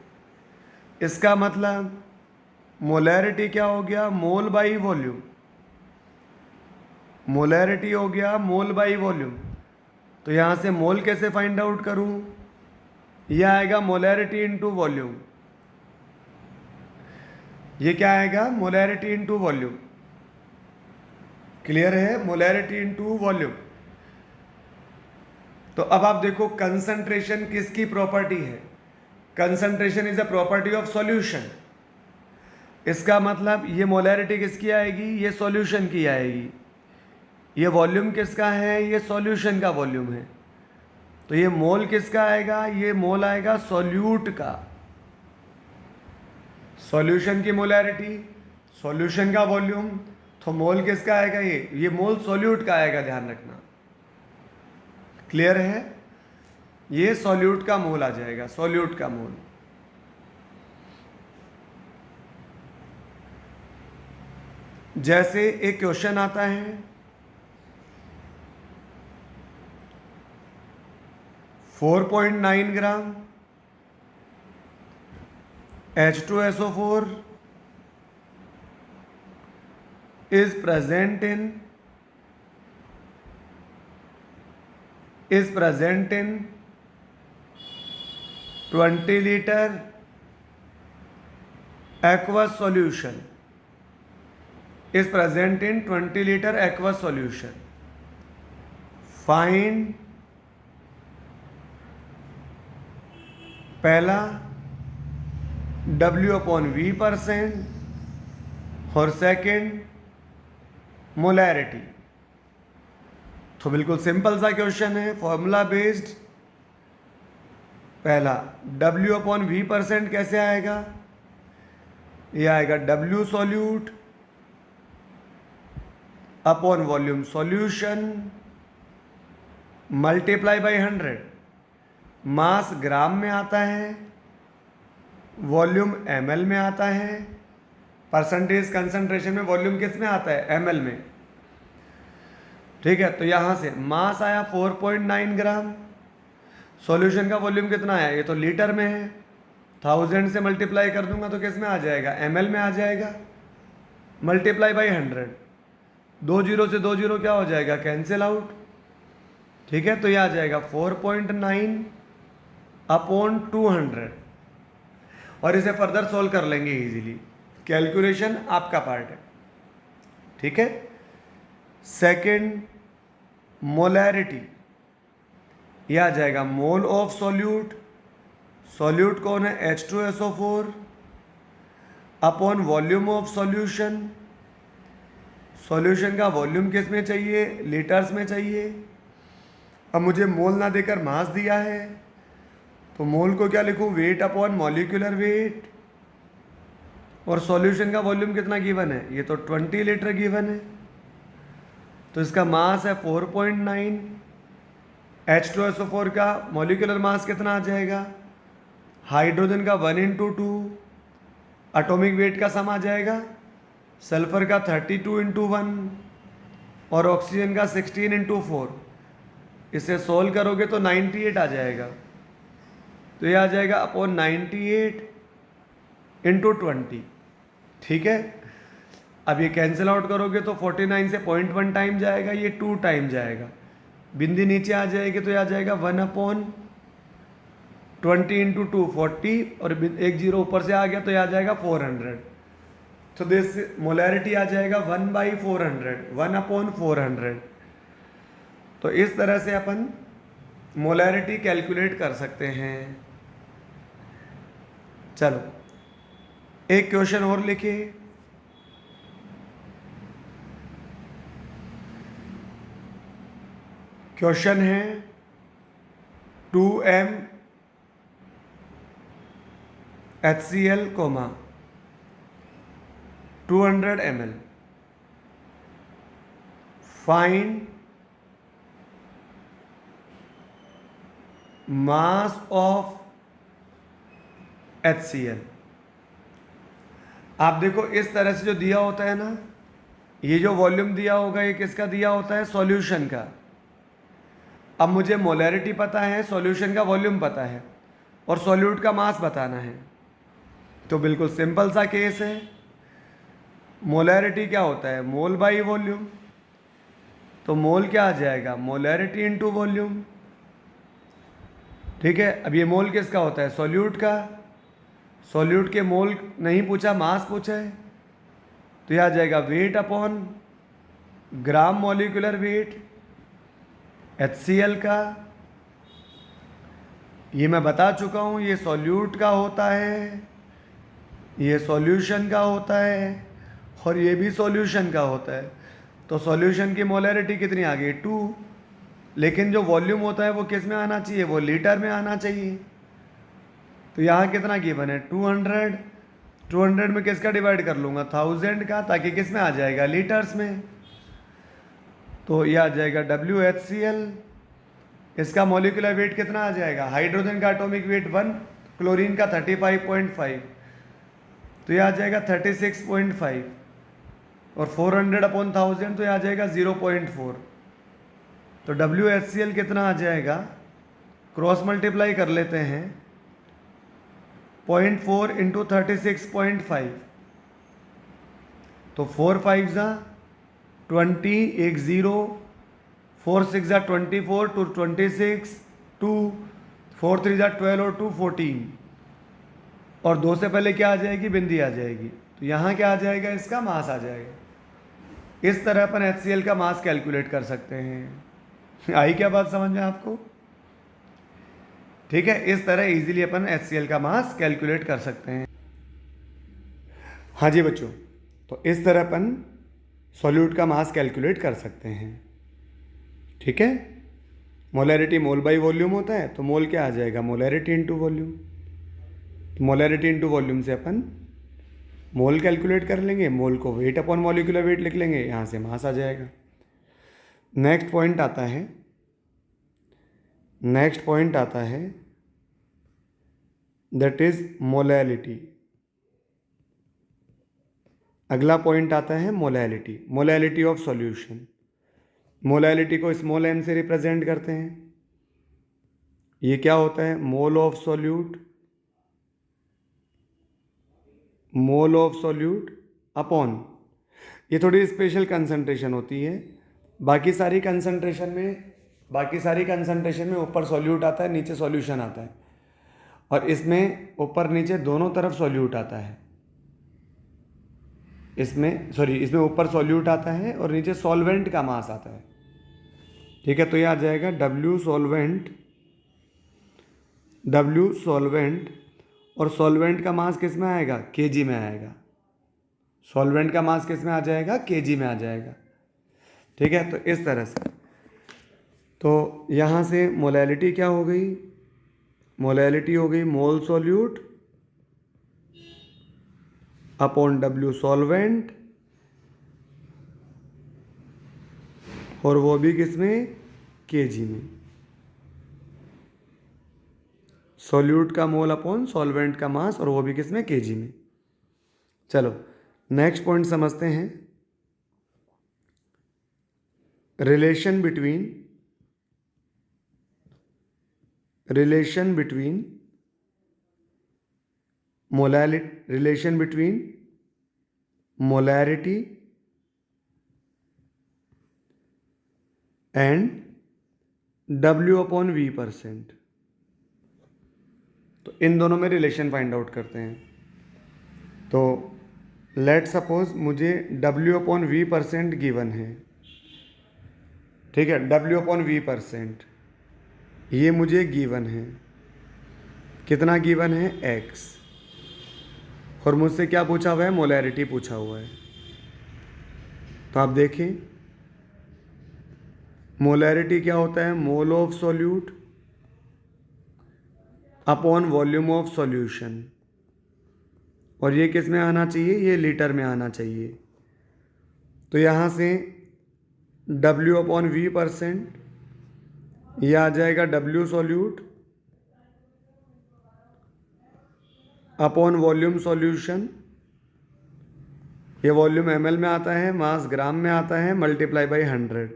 इसका मतलब मोलैरिटी क्या हो गया? मोल बाई वॉल्यूम। मोलैरिटी हो गया मोल बाई वॉल्यूम। तो यहां से मोल कैसे फाइंड आउट करूं? यह आएगा मोलैरिटी इनटू वॉल्यूम। ये क्या आएगा? Molarity into volume. क्लियर है? Molarity into volume. तो अब आप देखो कंसंट्रेशन किसकी प्रॉपर्टी है? Concentration is a property of solution. इसका मतलब ये मोलैरिटी किसकी आएगी? ये सॉल्यूशन की आएगी। ये वॉल्यूम किसका है? ये सॉल्यूशन का वॉल्यूम है। तो ये मोल किसका आएगा? ये मोल आएगा सॉल्यूट का। सॉल्यूशन की मोलैरिटी, सॉल्यूशन का वॉल्यूम, तो मोल किसका आएगा? ये मोल सॉल्यूट का आएगा, ध्यान रखना। क्लियर है? ये सॉल्यूट का मोल आ जाएगा, सॉल्यूट का मोल। जैसे एक क्वेश्चन आता है 4.9 ग्राम H2SO4 is present in 20 liter aqueous solution, is present in 20 liter aqueous solution. Find पहला W/V% और सेकंड मोलैरिटी। तो बिल्कुल सिंपल सा क्वेश्चन है, फॉर्मूला बेस्ड। पहला W/V% कैसे आएगा? ये आएगा W solute upon volume solution multiply by 100। Mass gram में आता है, वॉल्यूम ml में आता है। परसेंटेज कंसंट्रेशन में वॉल्यूम किस में आता है? ml में। ठीक है, तो यहां से मास आया 4.9 ग्राम। सॉल्यूशन का वॉल्यूम कितना आया? ये तो लीटर में है, 1000 से मल्टीप्लाई कर दूंगा तो किस में आ जाएगा? ml में आ जाएगा। मल्टीप्लाई बाई 100, 2 जीरो से 2 जीरो क्या हो जाएगा? Cancel out. ठीक है, तो ये आ जाएगा 4.9 अपॉन 200, और इसे फर्दर सोल्व कर लेंगे इजीली। कैलकुलेशन आपका पार्ट है। ठीक है। सेकंड मोलैरिटी, यह आ जाएगा मोल ऑफ सॉल्यूट। सॉल्यूट कौन है? H2SO4 upon volume of solution. Solution का वॉल्यूम किस में चाहिए? लीटर्स में चाहिए। अब मुझे मोल ना देकर मास दिया है, तो मोल को क्या लिखूं? Weight upon molecular weight. और सॉल्यूशन का वॉल्यूम कितना गिवन है? ये तो 20 लीटर गिवन है, तो इसका मास है 4.9। H2SO4 का मॉलिक्यूलर मास कितना आ जाएगा? हाइड्रोजन का 1/2, एटॉमिक वेट का सम आ जाएगा, सल्फर का 32/1 और ऑक्सीजन का 16/4। इसे सोल्व करोगे तो 98 आ जाएगा। तो ये आ जाएगा अपॉन 98 इंटू 20। ठीक है, अब ये कैंसिल आउट करोगे तो 49 से 0.1 टाइम जाएगा, ये 2 टाइम जाएगा। बिंदी नीचे आ जाएगी तो ये आ जाएगा 1/20 इंटू 2 40, और एक जीरो ऊपर से आ गया तो ये आ जाएगा 400। तो दिस मोलैरिटी आ जाएगा 1/400, 1/400। तो इस तरह से अपन मोलैरिटी कैलकुलेट कर सकते हैं। चलो एक क्वेश्चन और लिखिए। क्वेश्चन है 2m HCl, 200 ml, find mass of HCl। आप देखो इस तरह से जो दिया होता है ना, ये जो वॉल्यूम दिया होगा ये किसका दिया होता है, सॉल्यूशन का। अब मुझे मोलैरिटी पता है, सॉल्यूशन का वॉल्यूम पता है और सॉल्यूट का मास बताना है, तो बिल्कुल सिंपल सा केस है। मोलैरिटी क्या होता है, मोल बाई वॉल्यूम, तो मोल क्या आ जाएगा, मोलैरिटी इनटू वॉल्यूम। ठीक है, अब ये मोल किसका होता है, सॉल्यूट का। सॉल्यूट के मोल नहीं पूछा, मास पूछा है, तो यह आ जाएगा weight upon gram molecular weight HCl का। ये मैं बता चुका हूँ, ये सॉल्यूट का होता है, ये सॉल्यूशन का होता है और ये भी सॉल्यूशन का होता है। तो सॉल्यूशन की मोलैरिटी कितनी आ गई, 2। लेकिन जो वॉल्यूम होता है वो किस में आना चाहिए, वो लीटर में आना चाहिए। तो यहाँ कितना गिवन है, 200। 200 में किसका डिवाइड कर लूँगा, 1000 का, ताकि किस में आ जाएगा, लीटर्स में। तो ये आ जाएगा WHCl। इसका मॉलिक्यूलर वेट कितना आ जाएगा, हाइड्रोजन का एटॉमिक वेट 1, क्लोरीन का 35.5, तो ये आ जाएगा 36.5 और 400/1000 तो ये आ जाएगा 0.4। तो WHCl कितना आ जाएगा, क्रॉस मल्टीप्लाई कर लेते हैं, 0.4 इंटू 36.5, तो 4 5 ज़ा 20, 1 0, 4 6 ज़ा 24, 2 26, 2 4 3 ज़ा 12 और 2 14, और 2 से पहले क्या आ जाएगी, बिंदी आ जाएगी। तो यहाँ क्या आ जाएगा, इसका मास आ जाएगा। इस तरह अपन HCl का मास कैलकुलेट कर सकते हैं। आई क्या बात समझ में आपको? ठीक है, इस तरह इजीली अपन HCl का मास कैलकुलेट कर सकते हैं। हाँ जी बच्चों, तो इस तरह अपन सॉल्यूट का मास कैलकुलेट कर सकते हैं। ठीक है, मोलैरिटी मोल बाई वॉल्यूम होता है, तो मोल क्या आ जाएगा, मोलैरिटी इनटू वॉल्यूम। तो मोलैरिटी इनटू वॉल्यूम से अपन मोल कैलकुलेट कर लेंगे, मोल को वेट अपॉन मॉलिक्यूलर वेट लिख लेंगे, यहाँ से मास आ जाएगा। नेक्स्ट पॉइंट आता है दैट इज मोलैलिटी। अगला पॉइंट आता है molality, molality of solution. Molality को स्मॉल m से रिप्रेजेंट करते हैं। ये क्या होता है, मोल ऑफ सॉल्यूट अपॉन, ये थोड़ी स्पेशल कंसंट्रेशन होती है। बाकी सारी कंसंट्रेशन में ऊपर सॉल्यूट आता है, नीचे सॉल्यूशन आता है, और इसमें ऊपर नीचे दोनों तरफ सॉल्यूट आता है। इसमें ऊपर सॉल्यूट आता है और नीचे सॉल्वेंट का मास आता है। ठीक है, तो ये आ जाएगा W सॉल्वेंट, और सॉल्वेंट का मास किस में आएगा, kg में आएगा। सॉल्वेंट का मास किस में आ जाएगा, kg में आ जाएगा। ठीक है, तो इस तरह से, तो यहाँ से मोलैलिटी क्या हो गई, मोलैलिटी हो गई मोल सॉल्यूट अपॉन W सॉल्वेंट, और वो भी किस में, kg में। सॉल्यूट का मोल अपॉन सॉल्वेंट का मास, और वो भी किस में, kg में। चलो नेक्स्ट पॉइंट समझते हैं, relation between molarity and W/V%। तो इन दोनों में रिलेशन फाइंड आउट करते हैं। तो लेट सपोज मुझे W/V% गिवन है। ठीक है, W/V% ये मुझे गिवन है, कितना गिवन है, X, और मुझसे क्या पूछा हुआ है, मोलैरिटी पूछा हुआ है। तो आप देखें, मोलैरिटी क्या होता है, mole of solute upon volume of solution, और ये किस में आना चाहिए, ये लीटर में आना चाहिए। तो यहाँ से W/V%, ये आ जाएगा W solute upon volume solution, ये वॉल्यूम ml में आता है, मास ग्राम में आता है, मल्टीप्लाई बाई 100।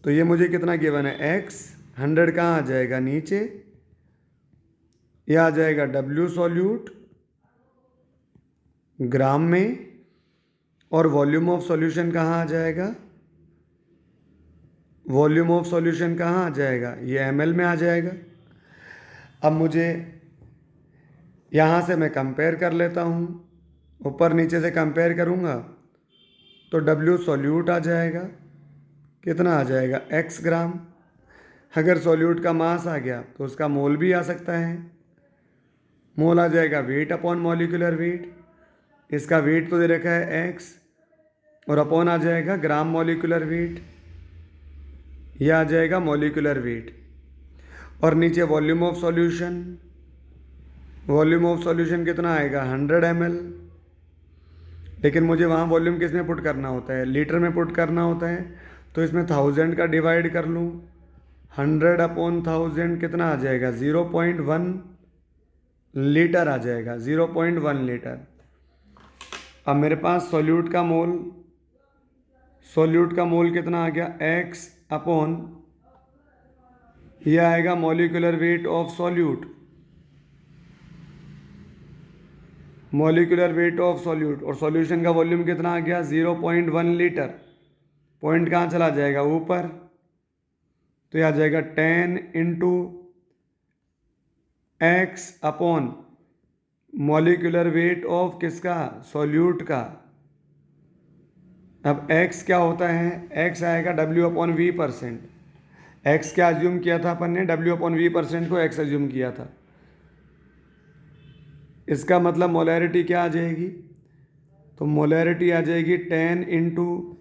तो ये मुझे कितना गिवन है, x। 100 कहाँ आ जाएगा, नीचे। ये आ जाएगा W सॉल्यूट ग्राम में, और वॉल्यूम ऑफ सॉल्यूशन कहाँ आ जाएगा, वॉल्यूम ऑफ सॉल्यूशन कहाँ आ जाएगा, ये ml में आ जाएगा। अब मुझे यहाँ से मैं कंपेयर कर लेता हूँ, ऊपर नीचे से कंपेयर करूँगा तो W सॉल्यूट आ जाएगा, कितना आ जाएगा, x ग्राम। अगर सॉल्यूट का मास आ गया तो उसका मोल भी आ सकता है, मोल आ जाएगा वेट अपॉन मॉलिक्यूलर वेट। इसका वेट तो दे रखा है x, और अपॉन आ जाएगा ग्राम मॉलिक्यूलर वेट, यह आ जाएगा मॉलिक्यूलर वेट। और नीचे volume of solution, volume of solution कितना आएगा, 100 ml। लेकिन मुझे वहाँ वॉल्यूम किस में पुट करना होता है, लीटर में पुट करना होता है, तो इसमें 1000 का डिवाइड कर लूँ, 100/1000 कितना आ जाएगा, 0.1 लीटर आ जाएगा, 0.1 लीटर। अब मेरे पास सॉल्यूट का मोल कितना आ गया, x अपॉन, यह आएगा molecular weight of solute, molecular weight of solute. और सॉल्यूशन का वॉल्यूम कितना आ गया, 0.1 लीटर। पॉइंट कहाँ चला जाएगा, ऊपर, तो यह आ जाएगा 10 into x upon molecular weight of किसका, सॉल्यूट का। अब x क्या होता है, x आएगा W/V%। x क्या अज्यूम किया था अपन ने, W/V% को x अज्यूम किया था। इसका मतलब मोलैरिटी क्या आ जाएगी, तो मोलैरिटी आ जाएगी 10 into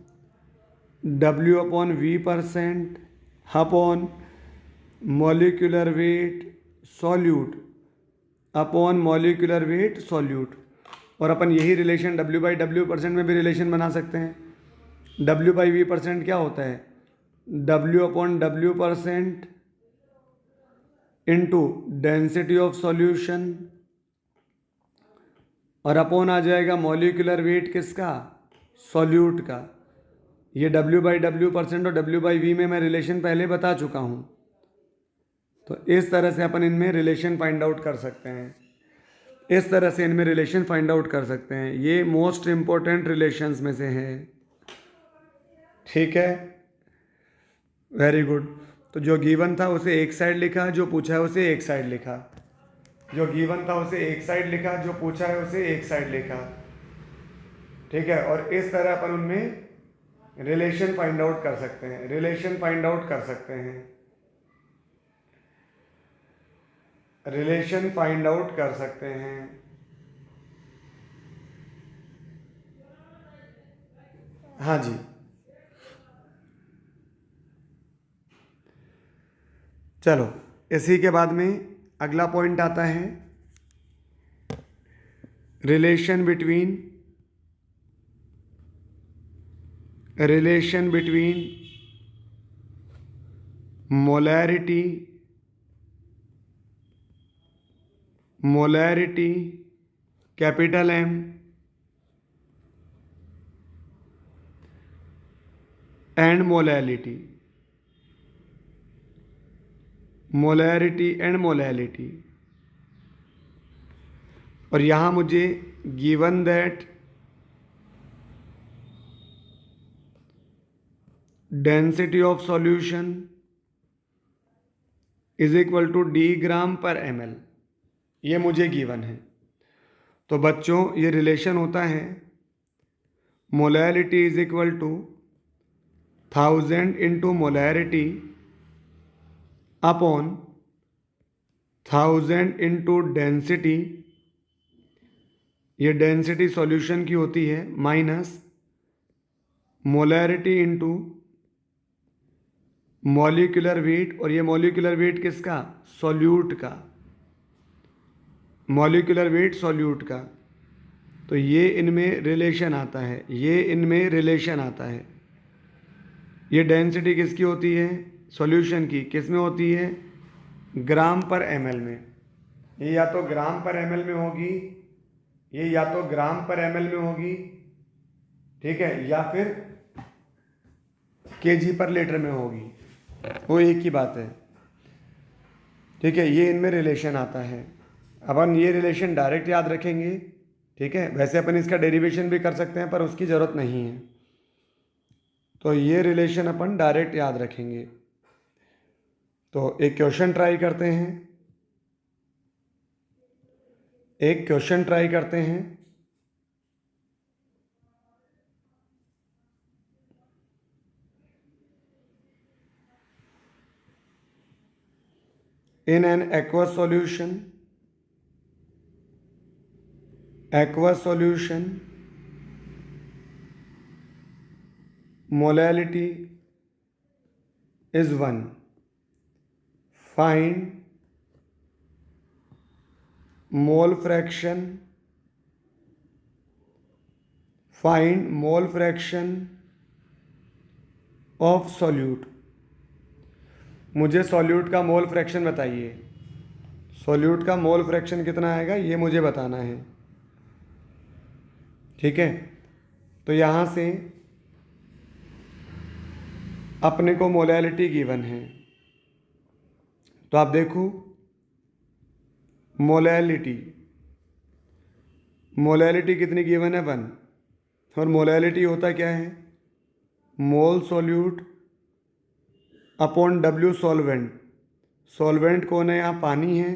W/V% upon molecular weight solute upon molecular weight solute. और अपन यही रिलेशन W/W% में भी रिलेशन बना सकते हैं। W/V% क्या होता है, W/W% into density of solution, और अपॉन आ जाएगा मॉलिक्यूलर वेट किसका, सॉल्यूट का। ये W/W% और W/V में मैं रिलेशन पहले बता चुका हूँ। तो इस तरह से अपन इनमें रिलेशन फाइंड आउट कर सकते हैं, इस तरह से इनमें रिलेशन फाइंड आउट कर सकते हैं। ये मोस्ट इंपॉर्टेंट रिलेशंस में से है, ठीक है, वेरी गुड। तो जो गिवन था उसे एक साइड लिखा, जो पूछा है उसे एक साइड लिखा, जो गिवन था उसे एक साइड लिखा, जो पूछा है उसे एक साइड लिखा, ठीक है। और इस तरह अपन उनमें रिलेशन फाइंड आउट कर सकते हैं, रिलेशन फाइंड आउट कर सकते हैं, रिलेशन फाइंड आउट कर सकते हैं। हाँ जी, चलो इसी के बाद में अगला पॉइंट आता है relation between molarity capital M and molality and molality. और यहाँ मुझे given that density of solution is equal to D gram पर ml, ये मुझे गिवन है। तो बच्चों ये रिलेशन होता है molarity is equal to 1000 into molarity upon 1000 into density, ये डेंसिटी सॉल्यूशन की होती है, minus molarity into molecular weight. और ये मॉलिक्यूलर वेट किसका, सॉल्यूट का, मॉलिक्यूलर वेट सॉल्यूट का। तो ये इनमें रिलेशन आता है, ये इनमें रिलेशन आता है। ये डेंसिटी किसकी होती है? सॉल्यूशन की। किस में होती है? ग्राम पर ml में। ये या तो ग्राम पर ml में होगी, ये या तो ग्राम पर ml में होगी, ठीक है, या फिर kg पर लीटर में होगी, वो एक ही बात है, ठीक है। ये इनमें रिलेशन आता है। अपन ये रिलेशन डायरेक्ट याद रखेंगे, ठीक है। वैसे अपन इसका डेरिवेशन भी कर सकते हैं पर उसकी ज़रूरत नहीं है, तो ये रिलेशन अपन डायरेक्ट याद रखेंगे। तो एक क्वेश्चन ट्राई करते हैं, in an aqueous solution molality is 1. Find mole fraction of solute। मुझे सॉल्यूट का मोल फ्रैक्शन बताइए। सॉल्यूट का मोल फ्रैक्शन कितना आएगा ये मुझे बताना है, ठीक है। तो यहाँ से अपने को मोलैलिटी गिवन है, तो आप देखो मोलैलिटी कितनी गिवन है? 1। और मोलैलिटी होता क्या है? मोल solute upon W solvent. Solvent कौन है? यहाँ पानी है,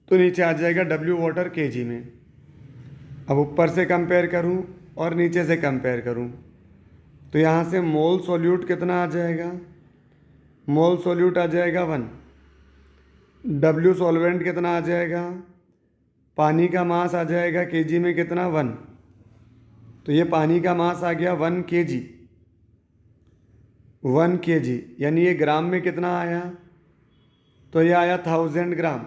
तो नीचे आ जाएगा W वाटर kg में। अब ऊपर से कंपेयर करूँ और नीचे से कंपेयर करूँ, तो यहाँ से मोल सॉल्यूट कितना आ जाएगा? मोल सॉल्यूट आ जाएगा 1। W सॉल्वेंट कितना आ जाएगा? पानी का मास आ जाएगा kg में कितना? 1। तो ये पानी का मास आ गया 1 kg, यानी ये ग्राम में कितना आया? तो ये आया 1000 ग्राम,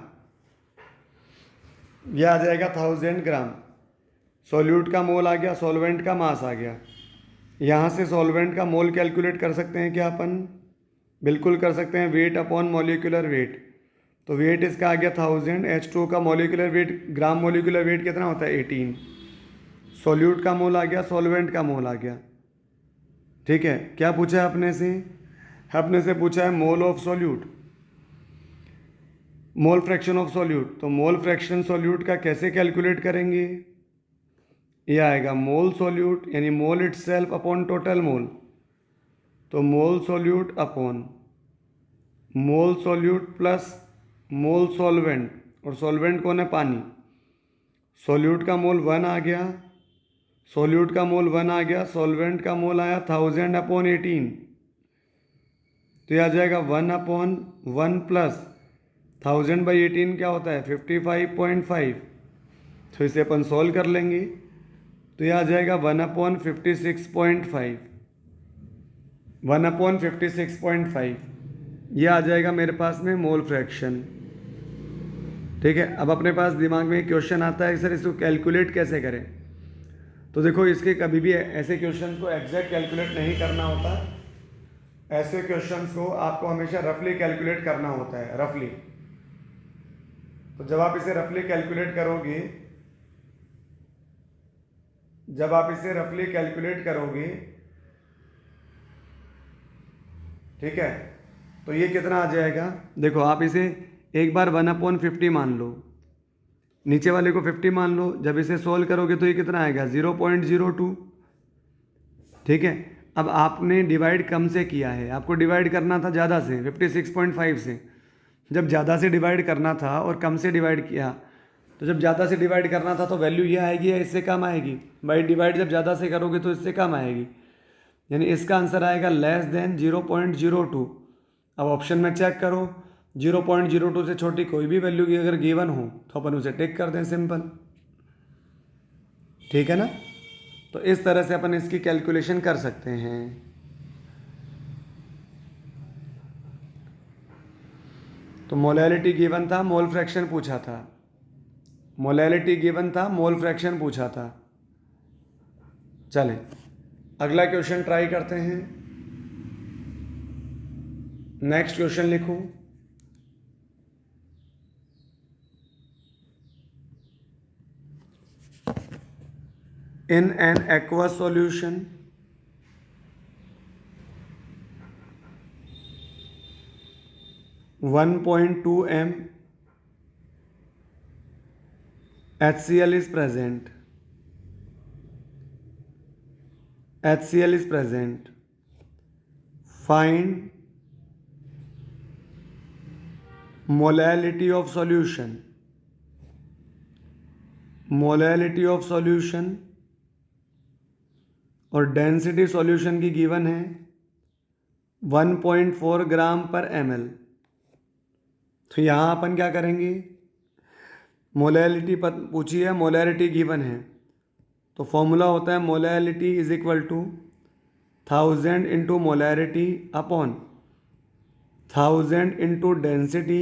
ये आ जाएगा 1000 ग्राम। सॉल्यूट का मोल आ गया, सॉल्वेंट का मास आ गया। यहाँ से सॉल्वेंट का मोल कैलकुलेट कर सकते हैं क्या अपन? बिल्कुल कर सकते हैं, वेट अपॉन मॉलिक्यूलर वेट। तो वेट इसका आ गया 1000, H2O का molecular wait, gram molecular weight कितना होता है? 18। सॉल्यूट का मोल आ गया, सॉल्वेंट का मोल आ गया, ठीक है। क्या पूछा है अपने से? अपने से पूछा है mole of solute, mole fraction of solute. तो मोल फ्रैक्शन सॉल्यूट का कैसे कैलकुलेट करेंगे? ये आएगा मोल सॉल्यूट यानी मोल इटसेल्फ अपॉन टोटल मोल। तो मोल solute upon mole solute plus मोल सॉल्वेंट, और सॉल्वेंट कौन है? पानी। सॉल्यूट का मोल 1 आ गया, सॉल्यूट का मोल 1 आ गया, सॉल्वेंट का मोल आया 1000 अपॉन 18। तो यह आ जाएगा 1 अपॉन 1 प्लस 1000/18 क्या होता है? 55.5। तो इसे अपन सॉल्व कर लेंगे, तो यह आ जाएगा 1/56.5। 1/56.5 यह आ जाएगा मेरे पास में मोल फ्रैक्शन, ठीक है। अब अपने पास दिमाग में एक क्वेश्चन आता है, सर इसको कैलकुलेट कैसे करें? तो देखो, इसके कभी भी ऐसे क्वेश्चन को एग्जैक्ट कैलकुलेट नहीं करना होता। ऐसे क्वेश्चंस को आपको हमेशा रफली कैलकुलेट करना होता है, रफली। तो जब आप इसे रफली कैलकुलेट करोगे, ठीक है, तो ये कितना आ जाएगा? देखो, आप इसे एक बार 1/50 मान लो, नीचे वाले को 50 मान लो। जब इसे सोल्व करोगे तो ये कितना आएगा? 0.02, ठीक है। अब आपने डिवाइड कम से किया है, आपको डिवाइड करना था ज़्यादा से, 56.5 से। जब ज़्यादा से डिवाइड करना था और कम से डिवाइड किया, तो जब ज़्यादा से डिवाइड करना था तो वैल्यू ये आएगी या इससे कम आएगी? भाई डिवाइड जब ज़्यादा से करोगे तो इससे कम आएगी, यानी इसका आंसर आएगा लेस देन 0.02। अब ऑप्शन में चेक करो, 0.02 से छोटी कोई भी वैल्यू की अगर गिवन हो तो अपन उसे टिक कर दें, सिंपल, ठीक है ना। तो इस तरह से अपन इसकी कैलकुलेशन कर सकते हैं। तो मोलैलिटी गिवन था, मोल फ्रैक्शन पूछा था। मोलैलिटी गिवन था, मोल फ्रैक्शन पूछा था। चलें, अगला क्वेश्चन ट्राई करते हैं। नेक्स्ट क्वेश्चन लिखो। In an aqua solution 1.2 m HCl is present. HCl is present. Find molality of solution. Molality of solution और डेंसिटी सॉल्यूशन की गिवन है 1.4 ग्राम पर ml। तो यहाँ अपन क्या करेंगे, मोलैलिटी पूछी है, मोलैलिटी गिवन है, तो फॉर्मूला होता है molality is equal to 1000 into molarity upon 1000 into density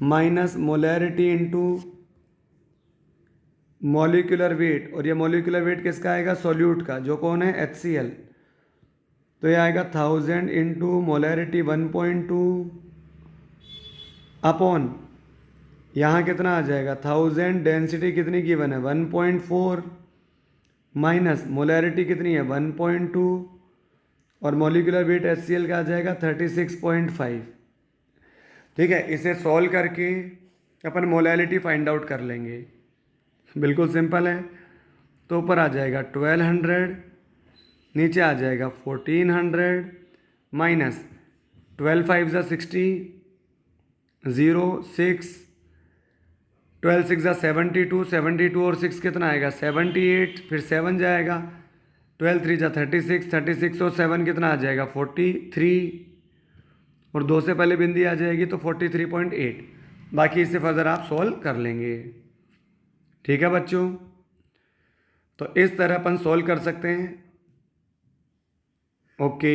minus molarity into molecular weight. और ये मॉलिक्यूलर वेट किसका आएगा, सॉल्यूट का, जो कौन है, HCl। तो ये आएगा 1000 इंटू मोलैरिटी 1.2 अपॉन यहाँ कितना आ जाएगा 1000, डेंसिटी कितनी गिवन है 1.4 माइनस मोलैरिटी कितनी है 1.2 और मॉलिक्यूलर वेट HCl का आ जाएगा 36.5। ठीक है, इसे सॉल्व करके अपन मोलैलिटी फाइंड आउट कर लेंगे। बिल्कुल सिंपल है। तो ऊपर आ जाएगा 1200, नीचे आ जाएगा 1400 माइनस 12 5 ज़ा 60, 0 6, 12 6 ज़ा 72, 72 और 6 कितना आएगा 78, फिर 7 जाएगा, 12 3 ज़ा 36, 36 और 7 कितना आ जाएगा 43 और 2 से पहले बिंदी आ जाएगी तो 43.8। बाकी इससे फर्दर आप सॉल्व कर लेंगे। ठीक है बच्चों, तो इस तरह अपन सॉल्व कर सकते हैं। ओके।